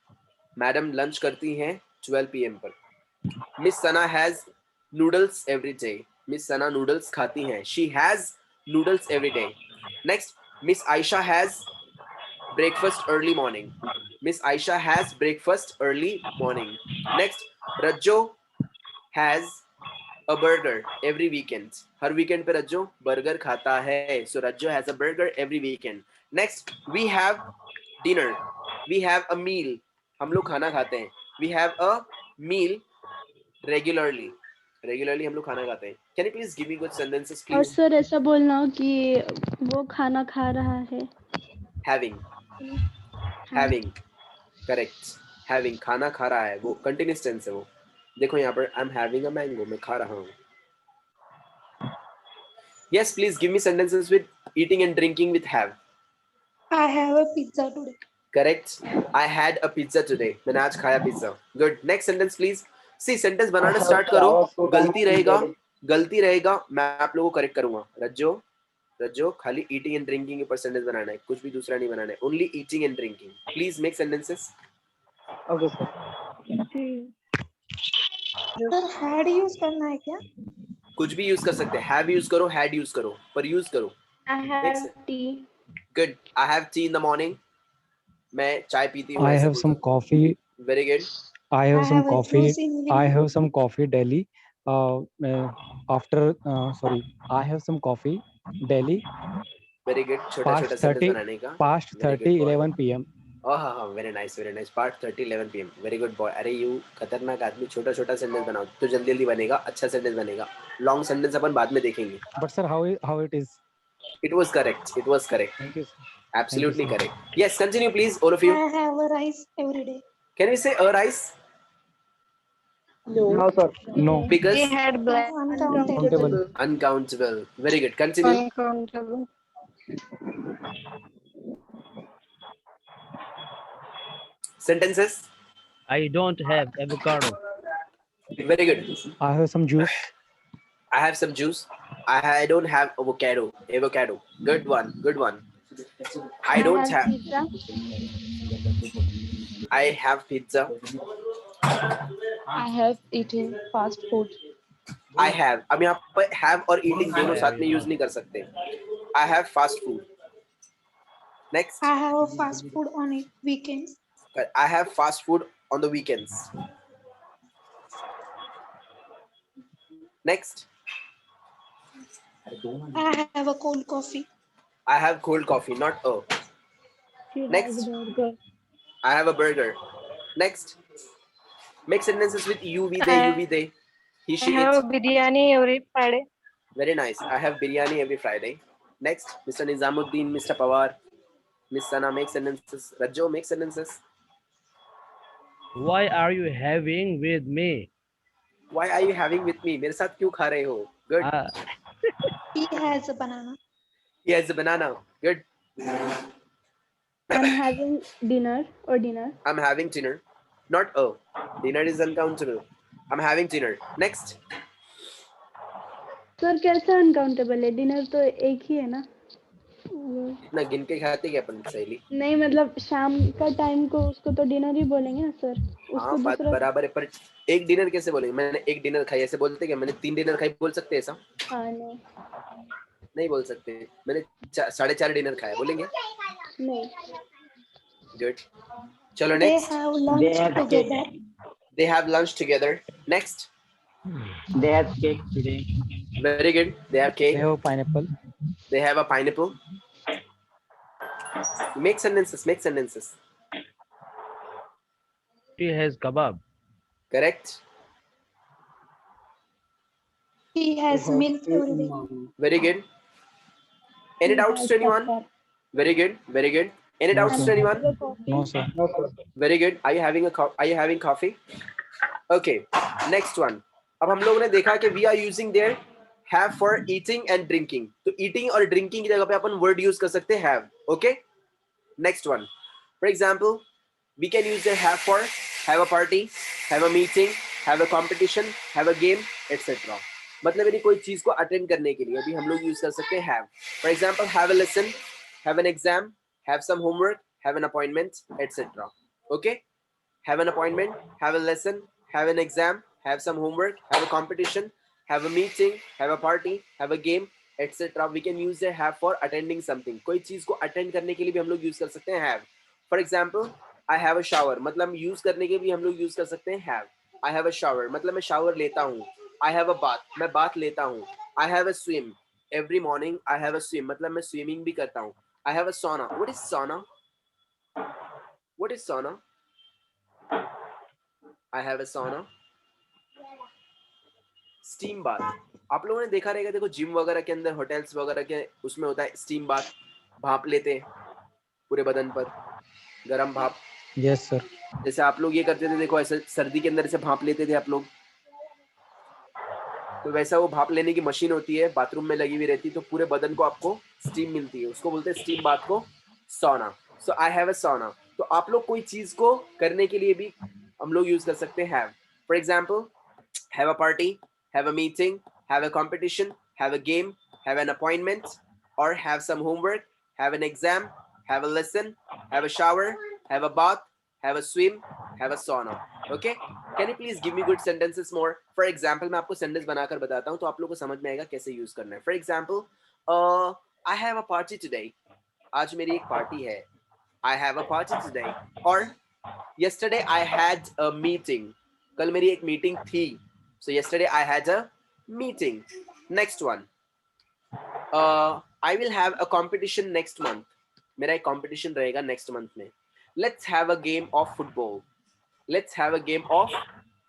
Madam lunch करती हैं 12 p.m. पर. Miss Sana has noodles every day. Miss Sana noodles खाती हैं. She has noodles every day. Next, Miss Aisha has breakfast early morning. Miss Aisha has breakfast early morning. Next, Rajjo has a burger every weekend. Her weekend पे रज्जो burger खाता है. So Rajjo has a burger every weekend. Next, we have dinner. We have a meal. हम लोग खाना खाते हैं. We have a meal regularly. Regularly हम लोग खाना खाते हैं. Can you please give me good sentences, और please? सर ऐसा बोलना कि वो खाना खा रहा है. Having. Having. Correct. Having. खाना खा रहा है. वो continuous tense है वो. देखो यहाँ पर I'm having a mango. मैं खा रहा हूँ. Yes, please give me sentences with eating and drinking with have. I have a pizza today. Correct. I had a pizza today. मैंने आज खाया pizza. Good. Next sentence, please. See, sentence banana start करो. गलती रहेगा. मैं आप लोगों को correct करूँगा. रज्जो खाली eating and drinking के ऊपर sentence बनाना है. कुछ भी दूसरा नहीं बनाना है. Only eating and drinking. Please make sentences. Okay, sir. Sir had use करना है क्या? कुछ भी use कर सकते हैं. Have use करो, had use करो. पर use करो. I have tea. Good. I have tea in the morning. मैं चाय पीती हूँ. I ऐसे have some बोलता coffee. हूँ. Very good. I have some a coffee. juice in I evening. have some coffee daily. I have some coffee daily Very good. छोटा past छोटा sentence 30 बनाने का. past Very 30 good boy. 11 p.m. Oh, हाँ, very nice, very nice. Part 30, 11 p.m. Very good boy. अरे you खतरनाक आदमी. छोटा छोटा sentence बनाओ तो जल्दी जल्दी बनेगा. अच्छा sentence बनेगा. Long sentence अपन बाद में देखेंगे. But sir, how it is? It was correct. It was correct. Thank you, sir. Absolutely Thank you, sir. correct. Yes, continue please, all of you. I have a rice every day. Can we say a rice? No, sir. No. Because had black Uncountable. uncountable. Very good. Continue. uncountable. Sentences. I don't have avocado. Very good. I have some juice. I have some juice. I don't have avocado. Avocado. Good one. Good one. I don't have. pizza. I have pizza. I have eaten fast food. I have. अब यहाँ पर have और eating दोनों साथ में use नहीं कर सकते. I have fast food. Next. I have a fast food on weekends. I have fast food on the weekends. Next. I have a cold coffee. I have cold coffee, not a. Next. I have a burger. Next. Make sentences with you, we, they, you, we, they. He, she, it. biryani every Friday. Very nice. I have biryani every Friday. Next. Mr. Nizamuddin, Mr. Pawar. Miss Sana, make sentences. Rajjo, make sentences. Why are you having with me? Why are you having with me? मेरे साथ क्यों खा रहे हो? Good. He has a banana. He has a banana. Good. I'm having dinner or dinner. I'm having dinner. Not a. Dinner is uncountable. I'm having dinner. Next. Sir कैसे uncountable है? Dinner तो एक ही है ना. इतना गिन के खाते क्या अपन सहेली? नहीं मतलब शाम का टाइम को उसको तो डिनर ही बोलेंगे ना सर. हाँ बात बराबर है पर एक डिनर कैसे बोलेंगे? मैंने एक डिनर खाई ऐसे बोलते क्या? मैंने 3 डिनर खाई बोल सकते हैं ऐसा? हाँ नहीं बोल सकते. मैंने 4.5 डिनर खाया बोलेंगे? नहीं. Good. चलो They next. have lunch together. They have lunch together. Next. They have cake today. Very good. They have cake. They have a pineapple. They have a pineapple. Make sentences. Make sentences. She has kebab. Correct. He has milk every day. Very good. Any doubts to anyone? Very good. Very good. Any No, doubts sir. to anyone? No, sir. Very good. Are you having Are you having coffee? Okay. Next one. अब हम लोगों ने देखा कि we are using their have for eating and drinking. तो eating और drinking की जगह पे अपन word use कर सकते हैं have. Okay? Next one. For example, we can use the have for have a party, have a meeting, have a competition, have a game, etc. मतलब यदि कोई चीज को अटेंड करने के लिए भी हम लोग यूज कर सकते हैं have. For example, have a lesson, have an exam, have some homework, have an appointment, etc. Okay? Have an appointment, have a lesson, have an exam, have some homework, have a competition, have a meeting, have a party, have a game, etc. We can use the have for attending something. कोई चीज को attend करने के लिए भी हम लोग use कर सकते हैं have. For example, I have a shower. मतलब यूज करने के भी हम लोग यूज कर सकते हैं have. I have a shower. मतलब मैं शावर लेता हूँ. I have a bath. मैं बाथ लेता हूँ. I have a swim. Every morning I have a swim. मतलब मैं स्विमिंग भी करता हूँ. I have a sauna. What is sauna? What is sauna? I have a sauna. Steam bath. आप लोगों ने देखा रहेगा, देखो जिम वगैरह के अंदर, होटल्स वगैरह के उसमें होता है स्टीम बाथ. भाप लेते हैं पूरे बदन पर, गरम भाप. Yes, sir. जैसे आप लोग ये करते थे, देखो ऐसे सर्दी के अंदर ऐसे भाप लेते थे आप लोग. तो वैसा वो भाप लेने की मशीन होती है, बाथरूम में लगी हुई रहती है, तो पूरे बदन को आपको स्टीम मिलती है. उसको बोलते हैं स्टीम बाथ को सौना. सो आई हैव अ सौना. तो आप लोग कोई चीज को करने के लिए भी हम लोग यूज कर सकते हैं have. For example, have a party, have a meeting, have a competition, have a game, have an appointment, और have some homework, have an exam, have a lesson, have a shower, have a bath, have a swim, have a sauna. Okay? Can you please give me good sentences more? For example, मैं आपको sentence बनाकर बताता हूँ तो आप लोगों को समझ में आएगा कैसे use करना है. For example, I have a party today. आज मेरी एक पार्टी है. I have a party today. और yesterday I had a meeting. कल मेरी एक meeting थी. So yesterday I had a meeting. Next one. I will have a competition next month. मेरा एक competition रहेगा next month में. Let's have a game of football. Let's have a game of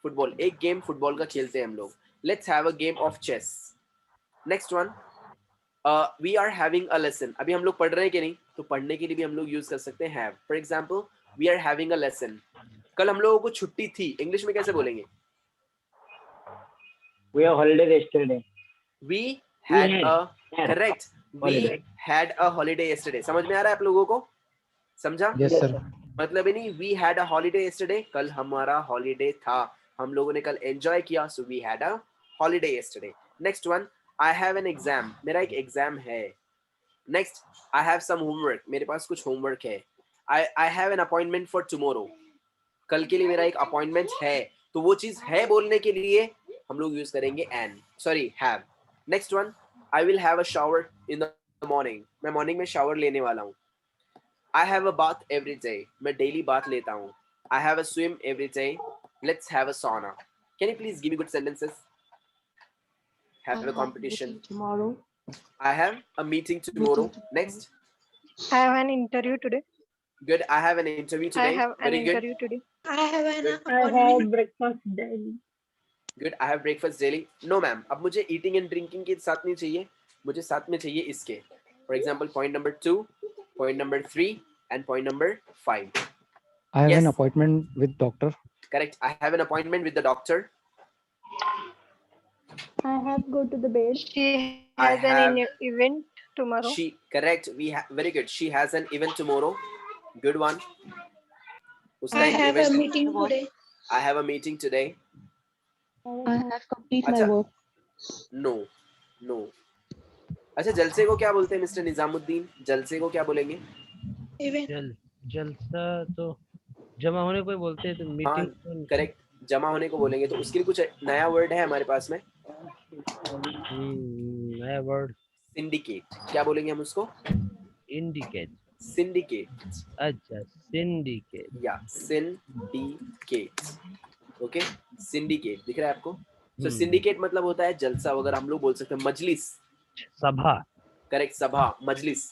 football. एक game football का खेलते हैं हम लोग. Let's have a game of chess. Next one. We are having a lesson. अभी हम लोग पढ़ रहे हैं कि नहीं? तो पढ़ने के लिए भी हम लोग यूज कर सकते हैं have. For example, we are having a lesson. कल हम लोगों को छुट्टी थी. इंग्लिश में कैसे बोलेंगे? We have holiday yesterday. We had We a had. correct. We Holiday. had a holiday yesterday. समझ में आ रहा है आप लोगों को? समझा? Yes, sir. मतलब ही नहीं, we had a holiday yesterday. कल हमारा हॉलीडे था. हम लोगों ने कल एंजॉय किया. So we had a holiday yesterday. Next one. I have an exam. मेरा एक एग्जाम है. Next. I have some homework. मेरे पास कुछ होमवर्क है. I have an appointment for tomorrow. कल के लिए मेरा एक अपॉइंटमेंट है. तो वो चीज है बोलने के लिए हम लोग यूज करेंगे and. Sorry, have. Next one. I will have a shower in the morning. मैं मॉर्निंग में शावर लेने वाला हूँ. I have a bath every day. मैं डेली बाथ लेता हूँ. I have a swim every day. Let's have a sauna. Can you please give me good sentences? Have a competition. Tomorrow. I have a meeting tomorrow. Next. I have an interview today. Good. I have an interview today. I have an Very good. interview today. I have an Good. I appointment. have breakfast daily. Good. I have breakfast daily. No, ma'am. अब मुझे eating and drinking के साथ नहीं चाहिए. मुझे साथ में चाहिए इसके. For example, point number 2, point number 3, and point number 5. I have an Yes. appointment with doctor. Correct. I have an appointment with the doctor. I have go to the bed. She I has an event tomorrow. She correct. Very good. She has an event tomorrow. Good one. उसका I एक have a event. meeting today. I have a meeting today. I have completed अच्छा. work. No. No. अच्छा, जलसे को क्या बोलते हैं mister Nizamuddin? जलसे को क्या बोलेंगे? Event. जलसा तो जमा होने को ही बोलते हैं. तो मीटिंग करेक्ट. जमा होने को बोलेंगे. तो उसके लिए कुछ नया वर्ड है हमारे पास में. नया वर्ड सिंडिकेट. क्या बोलेंगे हम उसको? इंडिकेट. सिंडिकेट. अच्छा, सिंडिकेट. या सिंडिकेट. ओके. सिंडिकेट दिख रहा है आपको? तो सिंडिकेट मतलब होता है जलसा वगैरह. हम लोग बोल सकते हैं मजलिस. सभा. करेक्ट. सभा, मजलिस.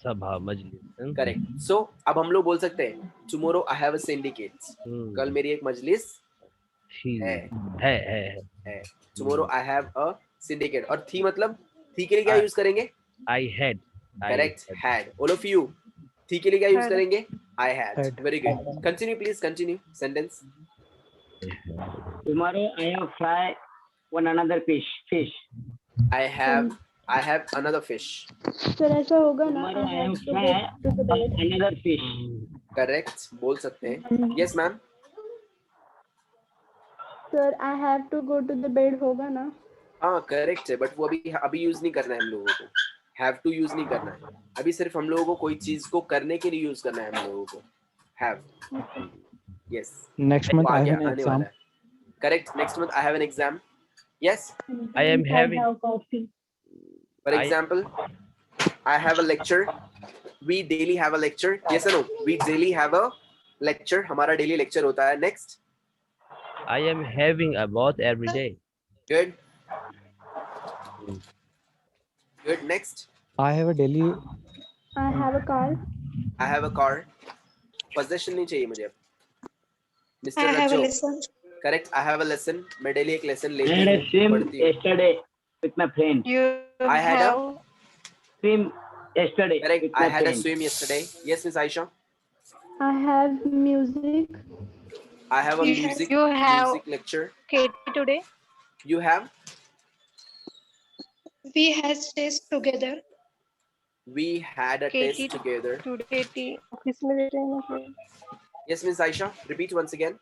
सभा, मजलिस. करेक्ट. सो अब हम लोग बोल सकते हैं tomorrow I have a syndicate. कल मेरी एक मजलिस है. Tomorrow I have a syndicate. और थी मतलब थी के लिए क्या यूज करेंगे? I had. Correct. Had. All of you थी के लिए क्या यूज Had. करेंगे? I had. Had. Very good. Continue please. Continue sentence. Tomorrow I have fry one another fish. I have another fish. Sir ऐसा होगा ना Tomorrow I I have have to go to the bed. another fish. Correct. बोल सकते हैं. Yes, ma'am. Sir I have to go to the bed होगा ना. हाँ correct है, बट वो अभी यूज नहीं करना है हम लोगों को. हैव टू यूज नहीं करना है. अभी सिर्फ हम लोगों को कोई चीज को करने के लिए यूज करना है हम लोगों को. Have. Yes. Next month I have an exam. Correct. Next month I have an exam. Yes. I am having. For example, I have a lecture. We daily have a lecture. Yes or no? We daily have a lecture. हमारा daily lecture होता है. Next. I am having a bath every day. Good. Good. Next. I have a daily. I have a car. I have a car. Possession नहीं चाहिए मुझे. Mr. I have a Rajo. lesson. Correct. I have a lesson. मैं daily एक lesson I लेती had a हूँ, swim पढ़ती हूँ. yesterday with my friend. You I had a- have Swim yesterday Correct. with I my had a friend. swim yesterday. Yes, Miss Aisha. I have music. I have a You have- music you have music lecture. Katie today. You have. We had test together. We had a Katie test together. today Katie office में देते हैं ना फिर. Yes, Miss Aisha. Repeat once again.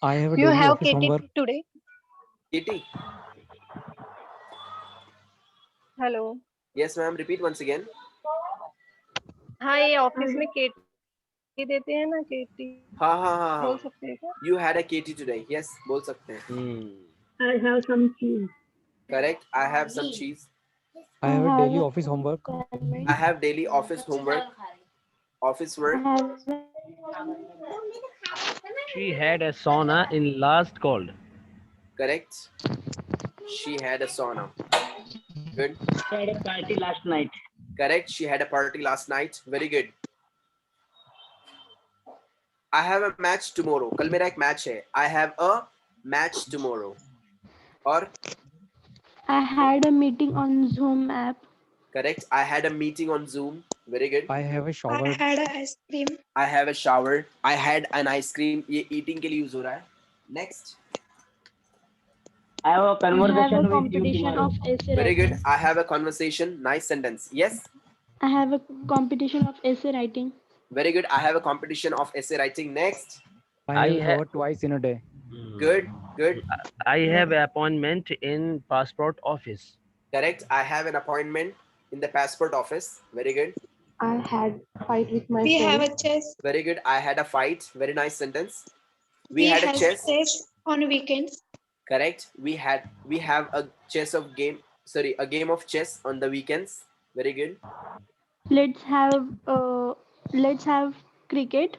I have a You daily have office Katie homework. today. Katie. Hello. Yes, ma'am. Repeat once again. हाँ ये office में केटी देते हैं ना केटी. हाँ हाँ हाँ बोल हाँ. सकते हैं क्या? You had a Katie today. Yes, बोल सकते हैं. I have some cheese. Correct. I have some cheese. I have a daily office homework. I have daily office homework. Office I work. have She had a sauna in last cold. Correct. She had a sauna. Good. I had a party last night. Correct. She had a party last night. Very good. I have a match tomorrow. कल मेरा एक match है. I have a match tomorrow. और I had a meeting on Zoom app. correct. I had a meeting on Zoom. Very good. I have a I shower. had a ice cream. I have a shower. I had an ice cream. ये eating के लिए use हो रहा है. Next. I have a I have conversation a with you competition tomorrow. of essay Very good. writing. I have a conversation. Nice sentence. Yes. I have a competition of essay writing. Very good. I have a competition of essay writing. Next. I I have ha- shower twice in a day. Good. Good. I have an appointment in passport office. Correct. I have an appointment in the passport office. Very good. I had fight with my We have friend. a chess. Very good. I had a fight. Very nice sentence. We had a have chess. test on weekends. Correct. We have a chess of game. Sorry, a game of chess on the weekends. Very good. Let's have cricket.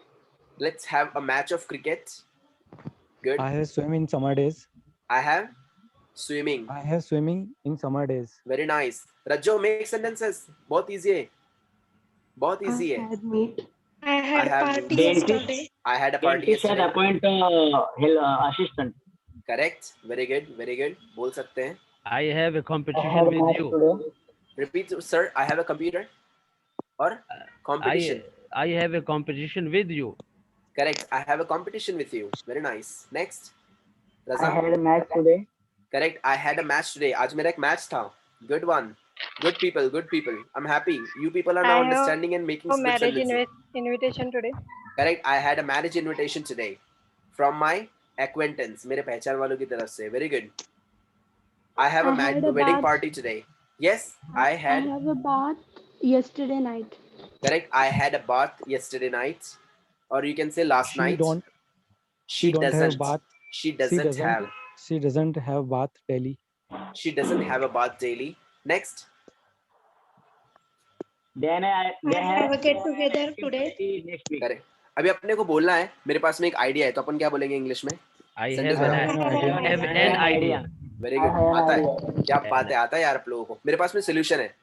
Let's have a match of cricket. Good. I have swim in summer days. I have swimming. I have swimming in summer days. Very nice. Rajo, make sentences. बहुत easy है. बहुत easy I है. had meat. I had have party dentist. yesterday. I had a party Dentist had yesterday. appoint assistant. Correct. Very good. Very good. बोल सकते हैं. I have a I competition have a with match you. today. Repeat, sir. I have a computer. Or competition. I have a competition with you. Correct. I have a competition with you. Very nice. Next. I Raza. had a match today. Correct. I had a match today. आज मेरा एक match था. Good one. Good people. Good people. I'm happy. You people are now I have understanding and making For good marriage sentences. invitation today. Correct. I had a marriage invitation today from my acquaintance. मेरे पहचान वालों की तरफ से. Very good. I have a I had a wedding bath. party today. Yes, I I had. have a bath yesterday night. Correct. I had a bath yesterday night, or you can say last She night. don't. She don't have doesn't. bath. She doesn't doesn't. have. She doesn't have bath daily. She doesn't have a bath daily. Next. Then I have a get together today. next week. Correct. अभी अपने को बोलना है. मेरे पास में एक idea है, तो अपन क्या बोलेंगे इंग्लिश में? I Sentence have बनाओ. an idea. Very good. आता है. क्या बात है, आता है यार आप लोगों को. मेरे पास में सोल्यूशन है.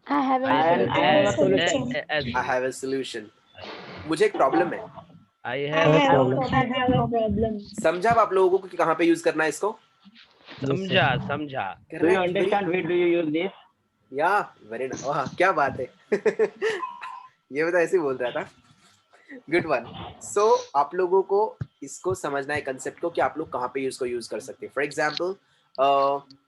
I have a I have a solution. I have a solution. मुझे एक प्रॉब्लम है. I I have have problem. I have a problem. समझा अब आप लोगों को कि कहाँ पे यूज करना है इसको? समझा समझा. Do you understand where do you use this? या वेरी नाइस. वाह क्या बात है. ये बता ऐसे ही बोल रहा था. Good one. सो आप लोगों को इसको समझना है कंसेप्ट को कि आप लोग कहाँ पे इसको यूज कर सकते हैं. For example,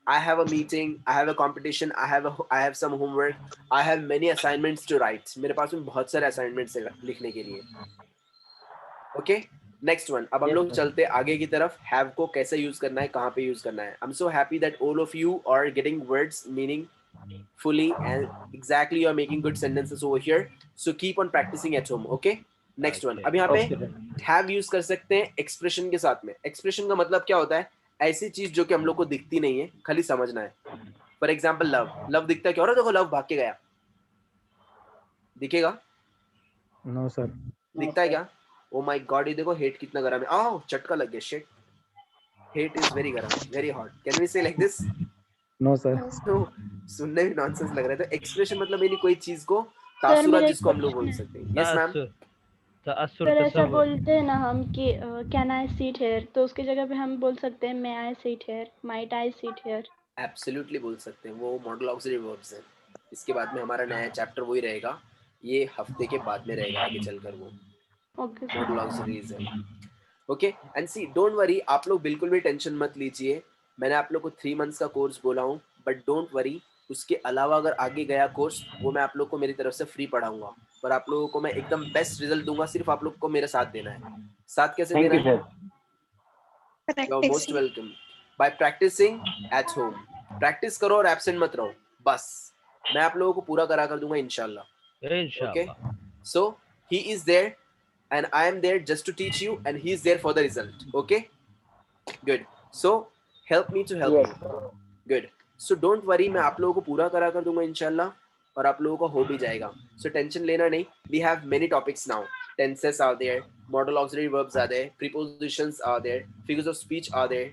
I have a meeting, I have a competition, I have some homework, I have many assignments to write. मेरे पास में बहुत सारे assignments हैं लिखने के लिए. Okay, next one. अब हम लोग चलते आगे की तरफ. Have को कैसे यूज करना है, कहाँ पे यूज करना है. I'm so happy that all of you are getting words meaning fully and exactly you are making good sentences over here. So keep on practicing at home. Okay. Next one. अब यहाँ पे have use कर सकते हैं expression के साथ में. Expression का मतलब क्या होता है? ऐसी चीज जो कि हम लोग को दिखती नहीं है, खाली समझना है. For example love. लव दिखता है क्या? और देखो लव भाग के गया, दिखेगा? No sir. दिखता है क्या? ओ माय गॉड, ये देखो हेट कितना गरम है. आओ चटका लग गया. शिट, हेट इज वेरी गरम, very hot. Can we say like this? No sir. सुनने में नॉनसेंस लग रहा है. तो एक्सप्रेशन मतलब यानी कोई चीज को तासुरात जिसको हम लोग बोल सकते हैं. Yes ma'am. सर ऐसा बोलते हैं ना हम कि कैन आई सीट हेयर, तो उसकी जगह पे हम बोल सकते हैं may I sit here, might I sit here. Absolutely बोल सकते हैं. वो मॉडल ऑक्सिलरी वर्ब्स हैं. इसके बाद में हमारा नया चैप्टर वही रहेगा. ये हफ्ते के बाद में रहेगा आगे चलकर. वो ओके मॉडल ऑक्सिलरीज है. Okay, and see don't worry, आप लोग बिल्कुल भी टेंशन मत लीजिए. मैंने आप लोग को 3 मंथ्स का कोर्स बोला हूँ, बट डोंट वरी, उसके अलावा अगर आगे गया कोर्स वो मैं आप लोग को मेरी तरफ से फ्री पढ़ाऊंगा. पर आप लोगों को मैं एकदम बेस्ट रिजल्ट दूंगा. सिर्फ आप लोग को मेरे साथ देना है. साथ कैसे देना है? You are most welcome. By practising at home. Practice करो और एब्सेंट मत रहो. बस मैं आप लोगों को पूरा करा कर दूंगा इंशाल्लाह. Okay, so he is there and I am there just to teach you and he is there for the result. Okay, good. So help me to help you. Good. So don't worry, मैं आप लोगों को पूरा करा कर दूंगा इंशाल्लाह और आप लोगों का हो भी जाएगा. So tension लेना नहीं. We have many topics now. Tenses are there, modal auxiliary verbs are there, prepositions are there, figures of speech are there.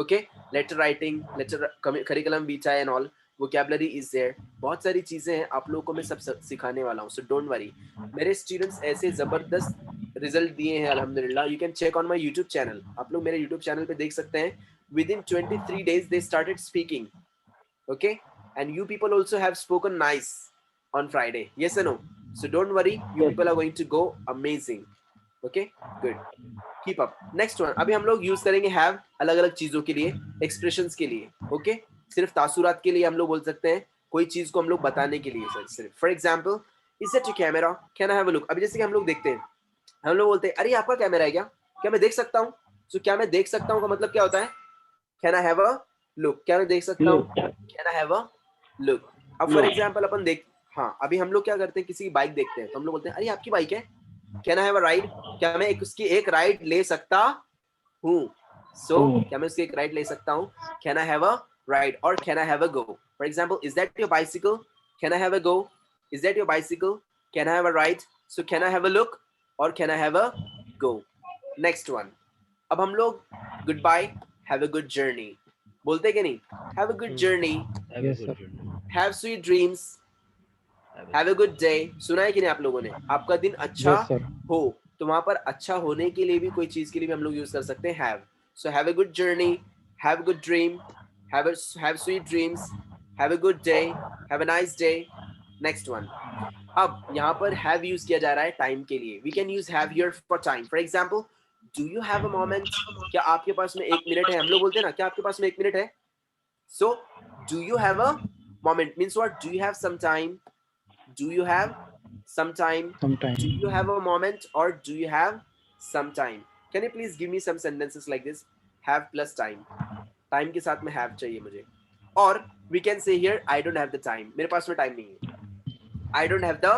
Okay, letter writing, letter curriculum vitae and all. Vocabulary is there. बहुत सारी चीजें हैं, आप लोगों को मैं सब सिखाने वाला हूँ. So don't worry. मेरे स्टूडेंट्स ऐसे जबरदस्त रिजल्ट दिए हैं अल्हम्दुलिल्लाह. You can check on my YouTube channel. आप लोग मेरे YouTube चैनल पे देख सकते हैं. Within 23 days they started speaking. Okay, and you people also have spoken nice on Friday. Yes or no? So don't worry. You people are going to go amazing. Okay, good. Keep up. Next one. अभी हम लोग use करेंगे have अलग अलग चीजों के लिए, expressions के लिए. Okay. सिर्फ तासुरात के लिए हम लोग बोल सकते हैं, कोई चीज को हम लोग बताने के लिए सर. सिर्फ for example, is that your camera, can I have a look. अभी जैसे कि हम लोग देखते हैं, हम लोग बोलते हैं अरे आपका कैमरा है क्या, क्या मैं देख सकता हूँ. सो क्या मैं देख सकता हूँ का मतलब क्या होता है? Can I have a look. क्या मैं देख सकता हूँ? Can I have a look. अब फॉर एग्जाम्पल अपन देख, हाँ अभी हम लोग क्या करते हैं, किसी की बाइक देखते हैं तो हम लोग बोलते हैं अरे आपकी बाइक है, can I have a ride. क्या मैं उसकी एक राइड ले सकता हूँ? सो क्या मैं उसकी एक राइड ले सकता हूँ? Can I have a ride or can I have a go? For example, is that your bicycle? Can I have a go? Is that your bicycle? Can I have a ride? So can I have a look or can I have a go? Next one. अब हम लोग goodbye, have a good journey बोलते कि नहीं? Have a good journey. Yes sir. Have sweet dreams. Have a good day. सुना है कि नहीं आप लोगों ने? आपका दिन अच्छा Yes, sir. हो तो वहां पर अच्छा होने के लिए भी कोई चीज के लिए भी हम लोग यूज कर सकते हैं have. So have a good journey, have a good dream, have sweet dreams, have a good day, have a nice day. Next one. अब यहाँ पर have use किया जा रहा है time के लिए. We can use have here for time. For example, do you have a moment? क्या आपके पास में 1 मिनट है? हम लोग बोलते हैं ना, क्या आपके पास में 1 मिनट है? So, do you have a moment means what? Do you have some time? Do you have some time? Sometime. Do you have a moment or do you have some time? Can you please give me some sentences like this? Have plus time. Time के साथ में have चाहिए मुझे. और we can say here I don't have the time. मेरे पास में time नहीं है. I don't have the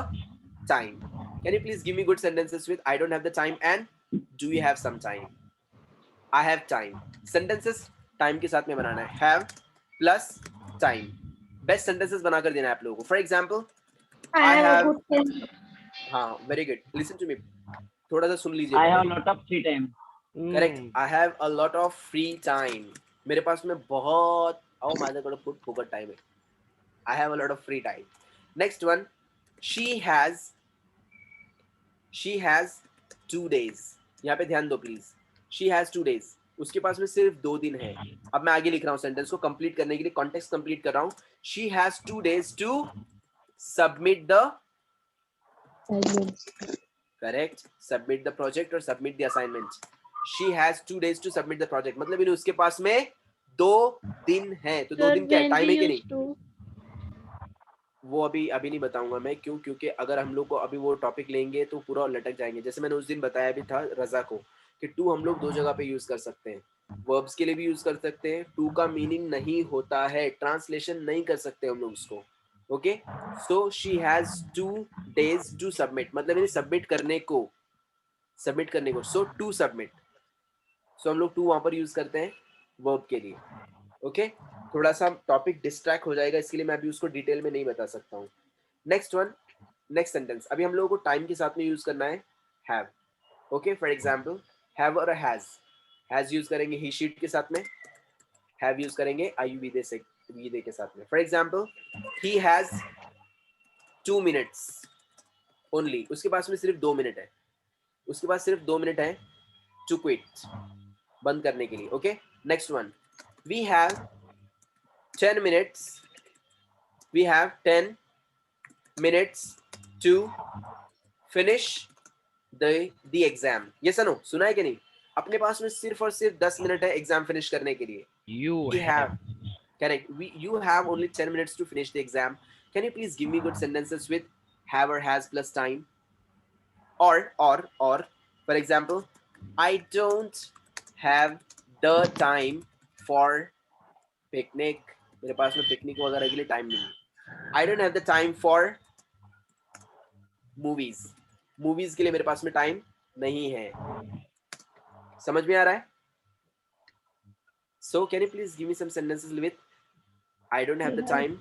time. Can you please give me good sentences with I don't have the time and do you have some time? I have time. Sentences time के साथ में बनाना है. Have plus time. Best sentences बनाकर देना है आप लोगों को. For example, I have a good time. हाँ very good. Listen to me, थोड़ा सा सुन लीजिए. I have a lot of free time. Correct. I have a lot of free time. मेरे पास में बहुत माझ्याकडे खूप फुकट टाइम है. I have a lot of free time. Next one, she has 2 days. यहाँ पे ध्यान दो प्लीज. She has 2 days. उसके पास में सिर्फ 2 दिन है. अब मैं आगे लिख रहा हूँ सेंटेंस को कंप्लीट करने के लिए, कॉन्टेक्स्ट कंप्लीट कर रहा हूँ. She has 2 days to submit the correct, submit the project or submit the assignment. she has 2 days to submit the project. मतलब इन्हें उसके पास में 2 दिन है, तो 2 Sir, दिन क्या when टाइम we है कि नहीं? used to. वो अभी नहीं बताऊंगा मैं, क्यों? क्योंकि अगर हम लोग को अभी वो टॉपिक लेंगे तो पूरा लटक जाएंगे. जैसे मैंने उस दिन बताया भी था रजा को कि टू हम लोग 2 जगह पे यूज कर सकते हैं. वर्ब्स के लिए भी यूज कर सकते हैं. टू का मीनिंग नहीं होता है, ट्रांसलेशन नहीं कर सकते हम लोग उसको. Okay, so she has 2 days to submit, मतलब इन्हें सबमिट करने को. सो टू सबमिट, सो हम लोग टू वहां पर यूज करते हैं वर्ब के लिए. ओके, थोड़ा सा टॉपिक डिस्ट्रैक्ट हो जाएगा, इसके लिए मैं अभी उसको डिटेल में नहीं बता सकता हूँ. Next sentence. अभी हम लोगों को टाइम के साथ में यूज करना है have. Okay, for example have और हैज यूज करेंगे ही शीट के साथ में, हैव यूज करेंगे आई वीदे के साथ में. For example he has 2 minutes only, उसके पास में सिर्फ 2 मिनट है, उसके पास सिर्फ 2 मिनट है टू क्विट, बंद करने के लिए. Okay, next one. We have 10 minutes. We have 10 minutes to finish the exam. Yes or no? सुना है कि नहीं? अपने पास में सिर्फ और सिर्फ 10 मिनट है एग्जाम फिनिश करने के लिए. You We have, correct. You have only 10 minutes to finish the exam. Can you please give me good sentences with have or has plus time? Or, for example, I don't have the time for picnic. मेरे पास में picnic वगैरह के लिए time नहीं है. I don't have the time for movies के लिए मेरे पास में टाइम नहीं है. समझ में आ रहा है? So can you please give me some sentences with I don't have the time.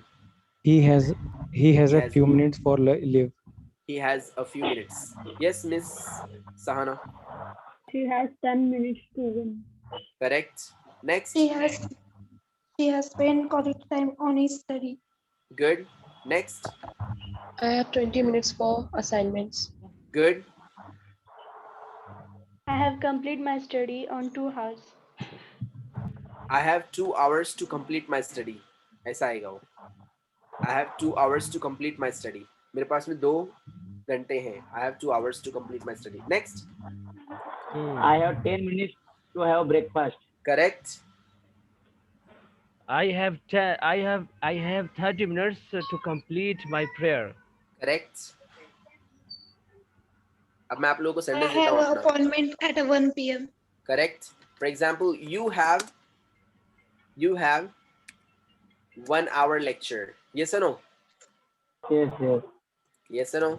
He has He a has- few minutes for live. He has a few minutes. Yes, Miss Sahana. She has 10 minutes to win. Correct. Next. He has spent college time on his study. Good. Next. I have 20 minutes for assignments. Good. I have completed my study on 2 hours. I have 2 hours to complete my study. ऐसा आएगा वो. I have 2 hours to complete my study. मेरे पास में 2 घंटे हैं. I have 2 hours to complete my study. Next. I have 10 minutes to have breakfast. Correct. I have 30 minutes to complete my prayer. Correct. अब मैं आप लोगों को I सेंटेंस देता have हूँ an अपना. appointment at 1 p.m. Correct. For example, you have 1 hour lecture. Yes or no? Yes. Yes or no?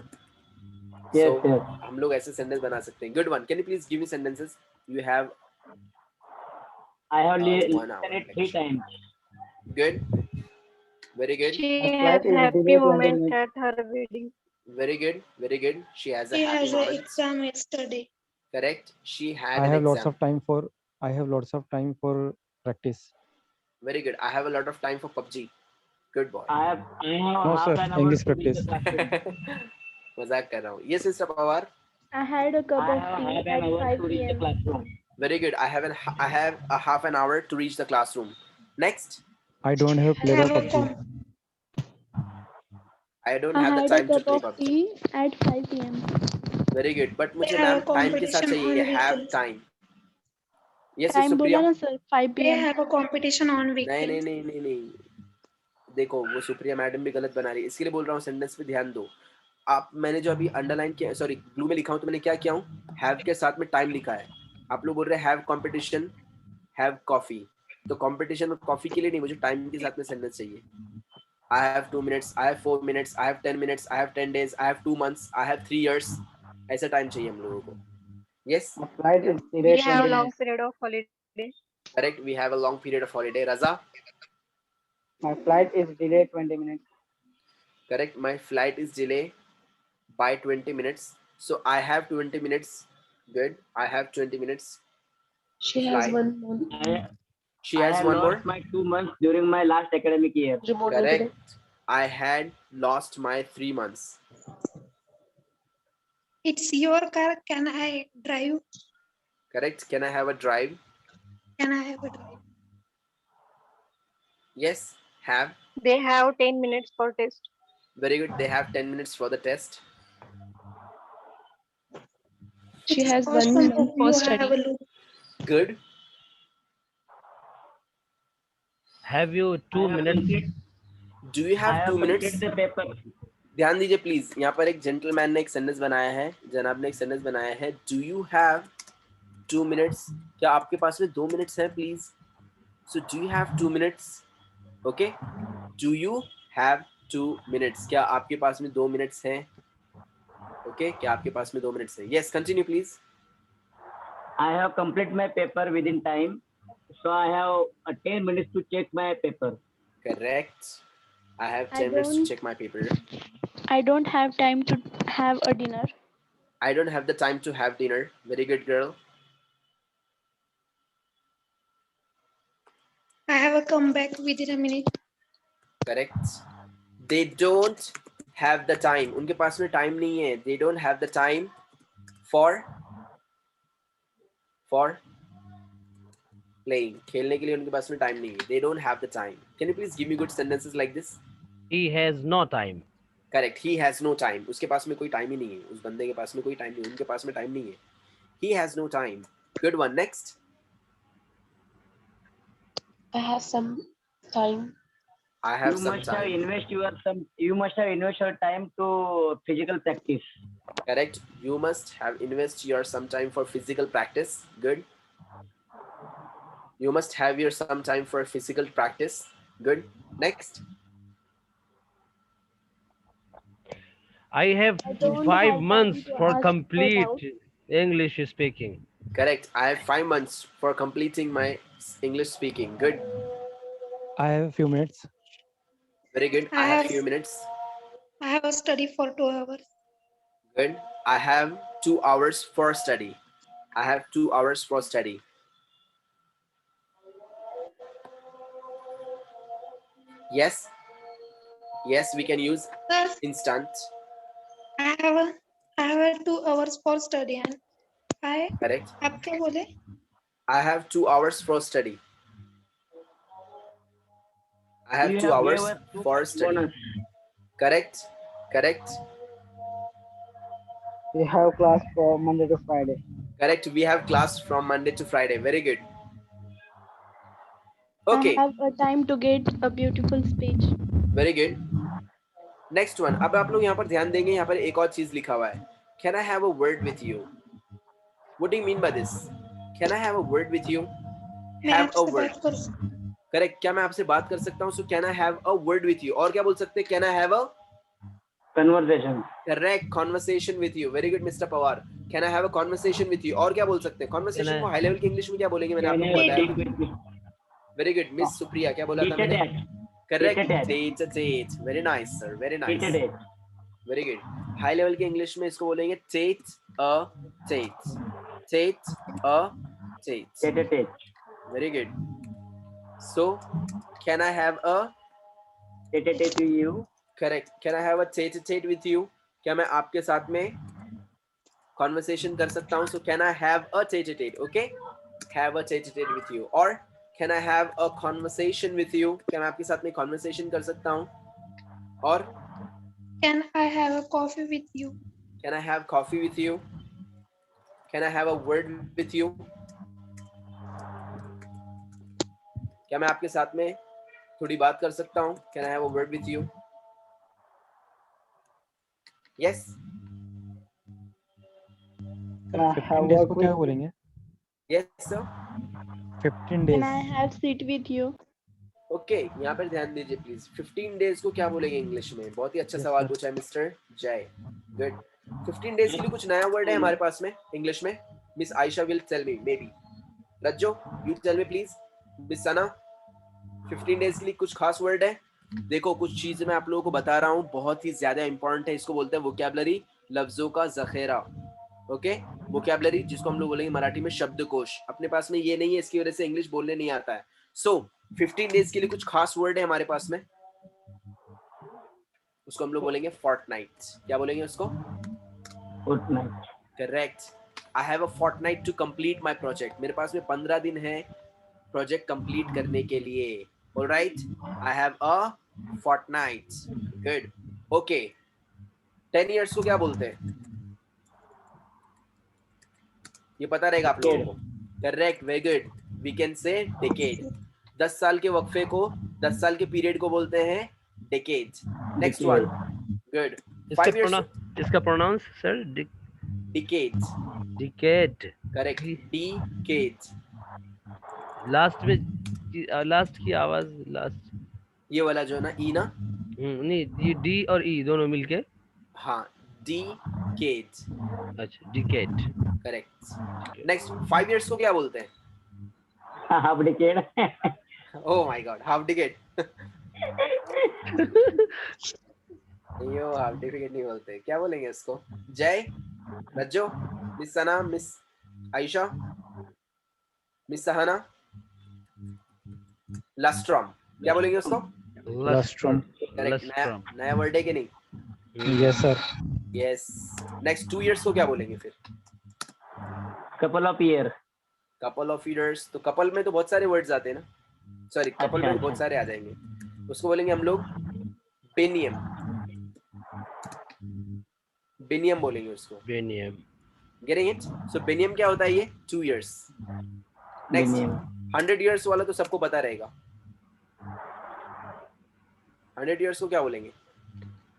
Yes, So, yes. हम लोग ऐसे सेंटेंस बना सकते हैं. Good one. Can you please give me sentences? You have I have 1 hour listened it 3 lecture. times. Good. Very good. She My has flight is happy delayed 20 moments minutes. at her wedding. Very good. Very good. She has a He happy has an moment. exam yesterday. Correct. She had I an have lots exam. of time for practice. Very good. I have a lot of time for PUBG. Good boy. I have No, half sir, an hour English to reach the practice. classroom. मजाक कर रहा हूँ. Yes, Mr. Pawar. I had a cup I of have tea half at an hour 5 to reach the p.m. classroom. Very good. I have a half an hour to reach the classroom. Next. I don't have I played have a PUBG. I don't I have the had a time to cup play of PUBG. tea at 5 p.m. Very good. But मुझे have ma'am a time के साथ competition चाहिए. on Have weekends. time. Yes, time बोला Supriya. ना sir 5 They p.m. have a competition on नहीं weekends. नहीं नहीं नहीं. देखो वो सुप्रिया मैडम भी गलत बना रही है, इसके लिए बोल रहा हूँ सेंटेंस पे ध्यान दो. आप मैंने जो अभी अंडरलाइन किया, सॉरी ब्लू में लिखा हूँ, तो मैंने क्या किया हूँ, हैव के साथ में टाइम लिखा है. आप लोग बोल रहे हैं हैव कंपटीशन, हैव कॉफी. तो कंपटीशन और कॉफी के लिए नहीं, मुझे टाइम के साथ में सेंटेंस चाहिए. I have 2 minutes, I have 4 minutes, I have 10 minutes, I have 10 days, I have 2 months, I have 3 years. ऐसा टाइम चाहिए हम लोगों को. Yes, My flight is We delayed have 20 long minutes. period of holiday. correct. We have a long period of holiday. Raza, My flight is delayed 20 minutes. correct. My flight is delayed by 20 minutes. So I have 20 minutes. Good. I have 20 minutes. She has Flight. 1 month. She I has have 1 more. lost my 2 months during my last academic year. Remote today. Correct. I had lost my 3 months. It's your car. Can I drive? Correct. Can I have a drive? Can I have a drive? Yes. Have. They have 10 minutes for test. Very good. They have 10 minutes for the test. She It's has 1 awesome month that for you study. have a look. Good. Have you 2 minutes? Do you I have 2 have minutes? completed the paper. ध्यान दीजिए please, यहाँ पर एक gentleman ने एक sentence बनाया है, जनाब ने एक सेंटेंस बनाया है, डू यू हैव 2 minutes? क्या आपके पास में 2 मिनट्स है please? So do you have 2 minutes? Okay, do you have 2 minutes? क्या आपके पास में 2 मिनट्स हैं? ओके, क्या आपके पास में 2 मिनट्स हैं? Yes, continue please. I have completed my paper within time, so I have 10 minutes to check my paper. Correct. I have I 10 minutes to don't- check my paper. I don't have time to have a dinner. I don't have the time to have dinner. Very good, girl. I have a comeback within a minute. Correct. They don't have the time. उनके पास में time नहीं है. They don't have the time for playing. खेलने के लिए उनके पास में time नहीं है. They don't have the time. Can you please give me good sentences like this? He has no time. Correct. He has no time. उसके पास में कोई टाइम ही नहीं है. उस बंदे के पास में कोई टाइम नहीं है. उनके पास में टाइम नहीं है. He has no time. Good one. Next. I have some time. I have You some must have time. you must have invest your time to physical practice. Correct. You must have invest your some time for physical practice. Good. You must have your some time for physical practice. Good. Next. I have I don't have 5 time months to for ask for complete doubt. English speaking. Correct. I have 5 months for completing my English speaking. Good. I have a few minutes. Very good. I have few minutes. I have a study for 2 hours. Good. I have 2 hours for study. I have 2 hours for study. Yes. Yes, we can use Sir, instant. I have a 2 hours for study and Correct. आप क्या बोले? I have 2 hours for study. I have You 2 have hours given for study. bonus. Correct. Correct. We have class from Monday to Friday. Correct. We have class from Monday to Friday. Very good. Okay. I have a time to get a beautiful speech. Very good. Next one. अब आप लोग यहाँ पर ध्यान देंगे, यहाँ पर एक और चीज लिखा हुआ है. Can I have a word with you? What do you mean by this? Can I have a word with you? मैं Have a आपसे word. बात कर सकती हूँ. Correct. क्या मैं आपसे बात कर सकता हूँ? So can I have a word with you? और क्या बोल सकते हैं? Can I have a Conversation. correct conversation with you? Very good, Mr. Pawar. Can I have a conversation with you? और क्या बोल सकते हैं? Conversation को हाई लेवल की इंग्लिश में क्या बोलेंगे? मैंने Can आपको I बताया. speak with you? Very good, Miss Supriya. क्या बोला था Teacher मैंने? date. Correct. Tete-a-tete. Tete-a-tete. Very nice, sir. Very nice. Teacher Very good. High level की इंग्लिश में इसको बोलेंगे tete a tete. Tate a tate. Tete-a-tete. Very good. So, can I have a Tete-a-tete to you. correct? Can I have a tete-a-tete with you? क्या मैं आपके साथ में conversation कर सकता हूँ? So, can I have a tete-a-tete? Okay? Have a tete-a-tete with you. Or can I have a conversation with you? क्या मैं आपके साथ में conversation कर सकता हूँ? और Can I have a coffee with you? can I have coffee with you? Can I have a word with you? क्या मैं आपके साथ में थोड़ी बात कर सकता हूँ? Can I have a word with you? Yes. 15 days को क्या बोलेंगे? Yes, sir. 15 days. Can I have sit with you? Okay, यहाँ पर ध्यान दीजिए प्लीज. 15 days को क्या बोलेंगे इंग्लिश में? बहुत ही अच्छा Yes, सवाल sir. पूछा है मिस्टर जय. Good. 15 days के लिए कुछ नया वर्ड है हमारे पास में इंग्लिश में? Miss Ayesha will tell me maybe. Rajjo, you tell me please. Miss Sana, 15 days के लिए कुछ खास वर्ड है? देखो, कुछ चीजें मैं आप लोगों को बता रहा हूँ, बहुत ही ज्यादा इंपॉर्टेंट है. इसको बोलते हैं वोकैबुलरी, लफ्जों का जखेरा. ओके, वोकैबुलरी जिसको हम लोग बोलेंगे मराठी में शब्दकोश. अपने पास में ये नहीं है, इसकी वजह से इंग्लिश बोलने नहीं आता है. सो 15 डेज के लिए कुछ खास वर्ड है हमारे पास में, उसको हम लोग बोलेंगे फोर्टनाइट. क्या बोलेंगे उसको? Fortnight. Correct. I have a fortnight to complete my project. मेरे पास में 15 दिन है प्रोजेक्ट कंप्लीट करने के लिए. Alright, I have a fortnight. Good. Okay, 10 years को क्या बोलते हैं? ये पता रहेगा आप लोगों को. Correct, very good. We can say decade. 10 साल के वक्फे को, 10 साल के पीरियड को बोलते हैं decade. Next one. Good. 5 years. इसका pronounce sir? Decade. Decade. Correct. Decade. Last में लास्ट की आवाज लास्ट ये वाला जो है ना, ई ना. नहीं, ये डी और ई दोनों मिलके. हाँ, डिकेड. अच्छा, डिकेड. करेक्ट. नेक्स्ट. 5 years को क्या बोलते हैं? Half decade. Oh my God, half decade. Yo half decade नहीं बोलते. क्या बोलेंगे इसको? जय, रज्जो, मिस सना, मिस आयशा, मिस सहना. लस्ट्रम. क्या बोलेंगे उसको? Lustrum. करेक्ट. नया वर्ड है कि नहीं? Yes sir. Yes. Next. 2 years को क्या बोलेंगे फिर? Couple of year. Couple of years. तो कपल में तो बहुत सारे वर्ड्स आते हैं ना. सॉरी, कपल में अच्छा. बहुत सारे आ जाएंगे. उसको बोलेंगे हम लोग बेनियम. बेनियम बोलेंगे उसको. बेनियम. Getting it? सो बेनियम क्या होता है? ये 2 years. नेक्स्ट. 100 years वाला तो सबको पता रहेगा. 100 years को क्या बोलेंगे?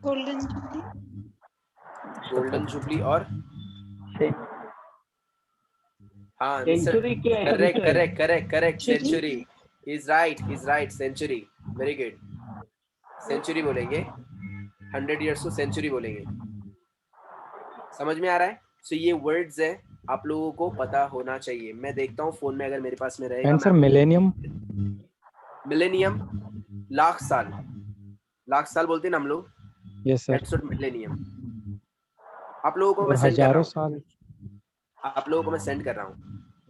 Golden jubilee. Golden jubilee. और हाँ, सेंचुरी क्या है? Correct correct correct correct. Century. Is right. Century. Very good. Century बोलेंगे. 100 years को सेंचुरी बोलेंगे. समझ में आ रहा है? सो ये वर्ड्स है, आप लोगों को पता होना चाहिए. मैं देखता हूँ फोन में अगर मेरे पास में रहेगा. And sir, millennium. Millennium. Lakh साल. लाख साल बोलते हैं ना हम लोग. Yes sir. That's what millennium. आप लोगों को और मैं सेंड कर रहा हजारों हूँ. साल. आप लोगों को मैं सेंड कर रहा हूँ.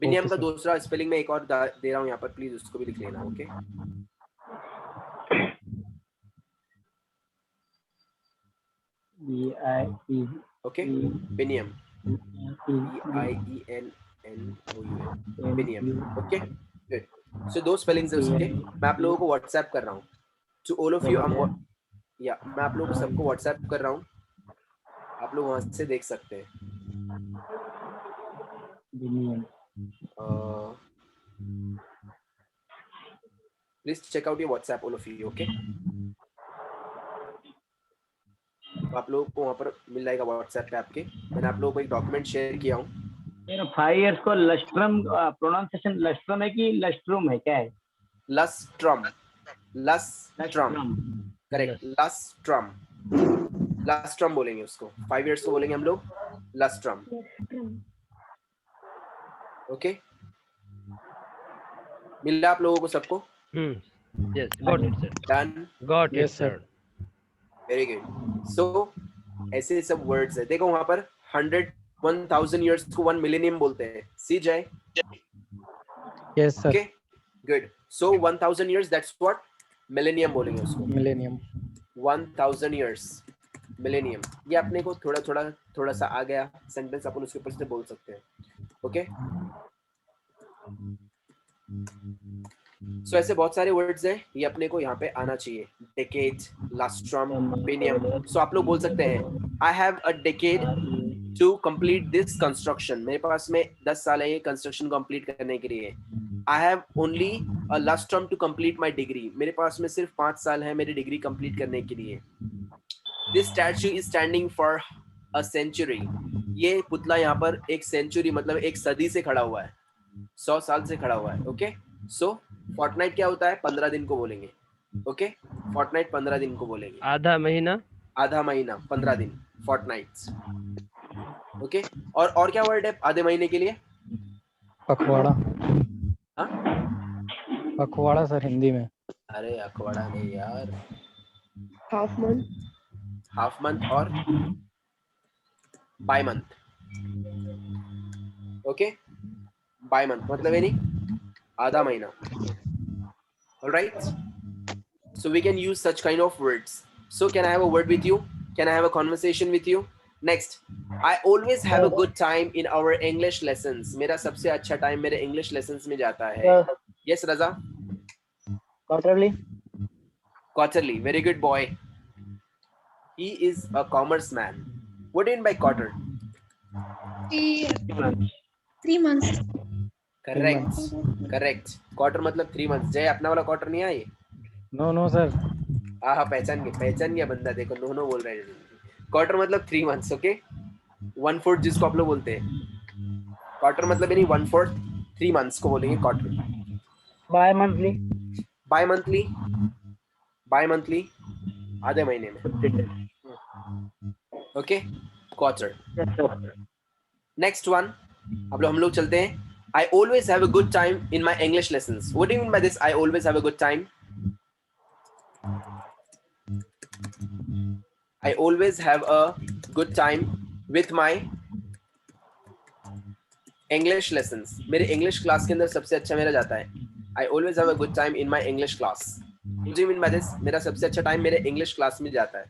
बिनियम का sir. दूसरा स्पेलिंग में एक और दे रहा हूँ यहाँ पर. प्लीज उसको भी लिख लेना. Okay. Okay. Biennium. BIENNOUM. Biennium. Okay. Good. So दो स्पेलिंग्स है उसके. मैं आप लोगों को व्हाट्सएप कर रहा हूँ. To all of you. या मैं आप लोगों को सबको व्हाट्सएप कर रहा हूँ. आप लोग वहां से देख सकते हैं. Please check out your WhatsApp all of you. Okay. आप लोगों को वहां पर मिल जाएगा व्हाट्सएप पे आपके. मैंने आप लोगों को एक डॉक्यूमेंट शेयर किया हूँ. 5 years को लस्ट्रम प्रोनाउंसिएशन लस्ट्रम है कि लस्ट्रूम है? क्या है? लस्ट्रम. लस्ट्रम. करेक्ट. लस्ट्रम. लस्ट्रम बोलेंगे उसको. 5 years को बोलेंगे हम लोग लस्ट्रम. ओके. मिला आप लोगों को सबको? Yes, got it sir. Done. Got it Yes, sir. sir. Very good. So ऐसे सब वर्ड्स है. देखो वहां पर 100-1000 years को 1 millennium बोलते हैं. सी जय. Yes sir. Okay. Good. So 1000 years, that's what millennium बोलेंगे उसको. Millennium. 1000 years. मिलेनियम. ये अपने को थोड़ा सा आ गया सेंटेंस. अपन उसके ऊपर से बोल सकते हैं. ओके. सो ऐसे बहुत सारे वर्ड्स हैं. ये अपने को यहाँ पे आना चाहिए. डेकेड, लस्ट्रम, बेनियम. सो आप लोग बोल सकते हैं I have a decade to complete this construction. मेरे पास में 10 साल है ये कंस्ट्रक्शन कंप्लीट करने के लिए. I have only a lustrum to complete my degree. मेरे पास में सिर्फ 5 साल है मेरी डिग्री कंप्लीट करने के लिए. This statue is standing for a century. ये पुतला यहाँ पर एक सेंचुरी मतलब एक सदी से खड़ा हुआ है. 100 साल से खड़ा हुआ है. ओके. सो फोर्टनाइट क्या होता है? 15 दिन को बोलेंगे. ओके. फोर्टनाइट 15 दिन को बोलेंगे. आधा महीना. 15 दिन. फोर्टनाइट्स. ओके. और क्या वर्ड है आधे महीने के लिए? पखवाड़ा. हाँ? पखवाड़ा सर हिंदी में. अरे अखवाड़ा नहीं यार. Half month. हाफ मंथ और by month. Okay. By month मतलब है नहीं आधा महीना. Alright. So we can use such kind of words. So can I have a word with you? Can I have a conversation with you? Next. I always have a good time in our English lessons. मेरा सबसे अच्छा time मेरे English lessons में जाता है. Yes, Raza? Quarterly. Quarterly. Very good boy. He is a commerce man. What do you mean by quarter? 3 months. Correct quarter मतलब 3 months. जय अपना वाला क्वार्टर नहीं आया ये? No, sir. हाँ पहचान गया बंदा, देखो नो बोल रहे हैं। क्वार्टर मतलब 3 मंथ्स, ओके। 1/4 जिसको आप लोग बोलते हैं, क्वार्टर मतलब यानी 1/4 3 मंथ्स को बोलेंगे quarter. Bimonthly, bimonthly आधे महीने में, ओके क्वार्टर। नेक्स्ट वन, अब हम लोग चलते हैं। I always have a good time in my English lessons. What do you mean by this? I always have a good time. I always have a good time with my English lessons. मेरे English class के अंदर सबसे अच्छा मेरा जाता है। I always have a good time in my English class. What do you mean by this? मेरा सबसे अच्छा time मेरे English class में जाता है।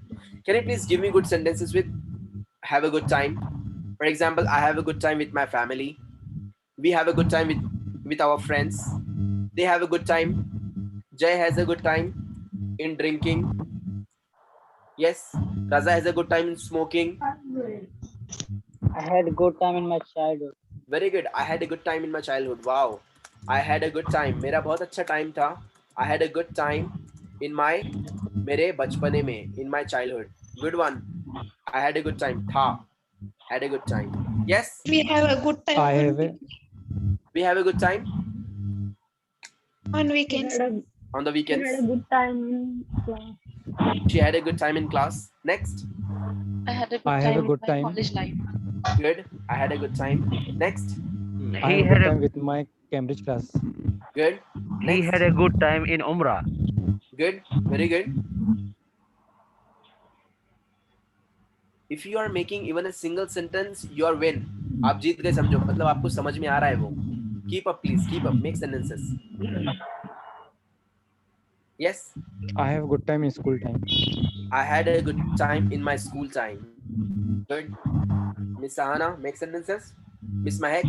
Can you please give me good sentences with have a good time? For example, I have a good time with my family. We have a good time with our friends. They have a good time. Jay has a good time in drinking. Yes. Raza has a good time in smoking. I had good time in my childhood. Very good. I had a good time in my childhood. Wow. I had a good time. मेरा बहुत अच्छा time था. I had a good time in my मेरे बचपने में, in my childhood. Good one. I had a good time. था. Had a good time. Yes. We have a good time We have a good time on weekends. on the weekends. had a good time in class. She had a good time in class. Next. I had a good I time have a in good my time. college life. Good. I had a good time. Next. I He had a had good a time with my Cambridge class. Good. he Next. had a good time in Umrah. Good. Very good. If you are making even a single sentence, you are win. आप जीत गए समझो, मतलब आपको समझ में आ रहा है वो। Keep up, please. Keep up. Make sentences. Yes. I have a good time in school time. I had a good time in my school time. Good. Miss Sahana, make sentences. Miss Mahek.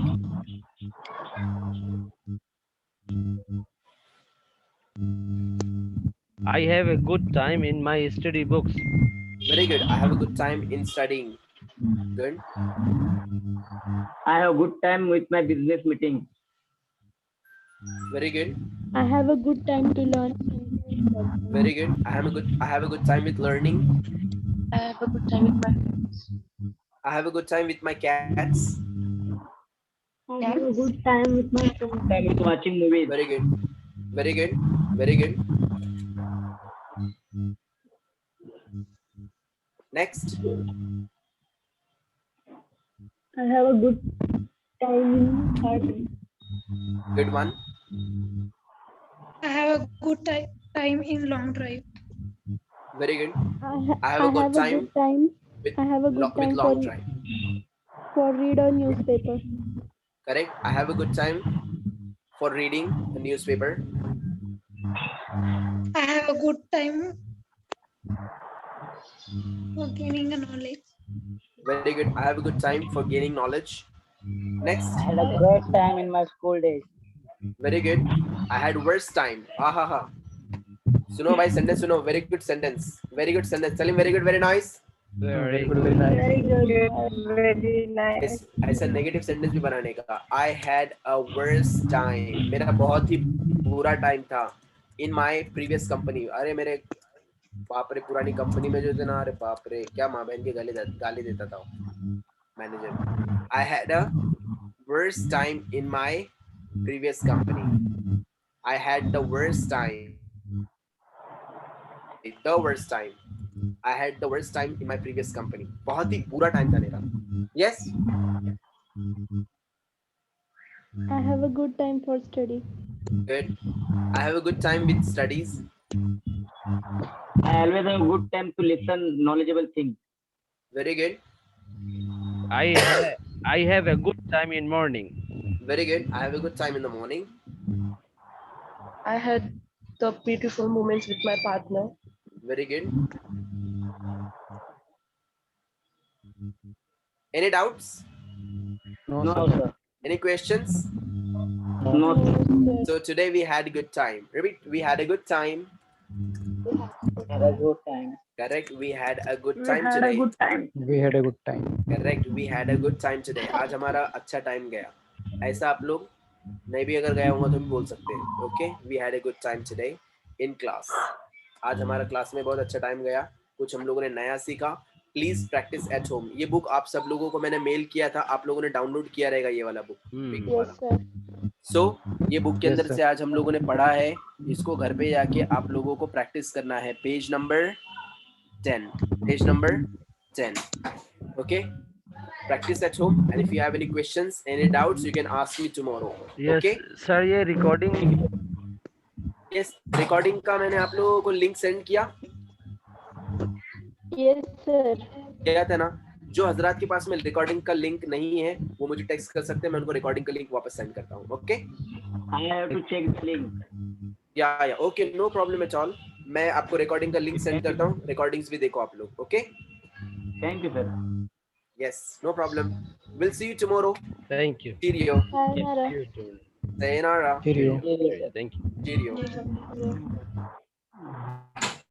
I have a good time in my study books. Very good. I have a good time in studying. Good. I have a good time with my business meeting. Very good. I have a good time to learn English. Very good. I have a good time with learning. I have a good time with my friends. I have a good time with my cats. I have a good time with my friends. Time with watching movies. Very good. Very good. Very good. Next. I have a good time in party. Good one. I have a good time in long drive. Very good. I have a good time. With, I have a good with time long drive. for read a newspaper. Correct. I have a good time for reading a newspaper. I have a good time for gaining a knowledge. Very good. I have a good time for gaining knowledge. Next. I had a great time in my school days. Very good. I had worst time. Ha. सुनो भाई sentence सुनो. Very good sentence. Very good sentence. Tell him very good, very nice. Very Very nice. Very good. Very nice. ऐसा negative sentence भी बनाने का। I had a worst time. मेरा बहुत ही बुरा टाइम था in my previous company. अरे मेरे बाप रे पुरानी कंपनी में जो थे ना, अरे बाप रे क्या माँ बहन के गाली देता था manager. I had a worst time in my previous company. I had the worst time. The worst time. I had the worst time in my previous company. बहुत ही बुरा टाइम था मेरा। Yes. I have a good time for study. Good. I have a good time with studies. I always have a good time to listen knowledgeable things. Very good. I have a good time in morning. Very good. I have a good time in the morning. I had the beautiful moments with my partner. Very good. Any doubts? No, No, sir. sir. Any questions? No, sir. So today we had a good time. Repeat. We had a good time. I had a good time. Correct. We had a good We time had today. a good time. We had a good time. Correct. We had a good time today. आज हमारा अच्छा time गया। ऐसा आप लोग नहीं भी अगर गया होगा तो भी बोल सकते हैं. Okay, we had a good time today in class. आज हमारा क्लास में बहुत अच्छा टाइम गया. कुछ हम लोगों ने नया सीखा. Please practice at home. ये बुक आप सब लोगों को मैंने मेल किया था, आप लोगों ने डाउनलोड किया रहेगा ये वाला बुक. Yes sir. सो ये बुक के Yes, अंदर sir. से आज हम लोगों ने पढ़ा है. इसको घर पे जाके आप लोगों को प्रैक्टिस करना है. Page number 10. Page number 10. Okay, practice at home, and if you have any questions, any doubts, you can ask me tomorrow. Yes Okay? Sir, ये रिकॉर्डिंग Yes, recording का मैंने आप लोगों को लिंक सेंड किया. Yes sir. क्या था ना, जो हजरात के पास में रिकॉर्डिंग का लिंक नहीं है वो मुझे टेक्स्ट कर सकते हैं, मैं उनको रिकॉर्डिंग का लिंक वापस सेंड करता हूँ. Okay, I have to check the link. या okay, no problem at all. मैं आपको रिकॉर्डिंग का लिंक सेंड करता हूँ. रिकॉर्डिंग्स भी देखो आप लोग. Okay, Thank you, sir. Yes, no problem. Will see you tomorrow. Thank you. Cheerio. Sayonara. Sayonara. Cheerio. Thank you. Cheerio. Cheerio.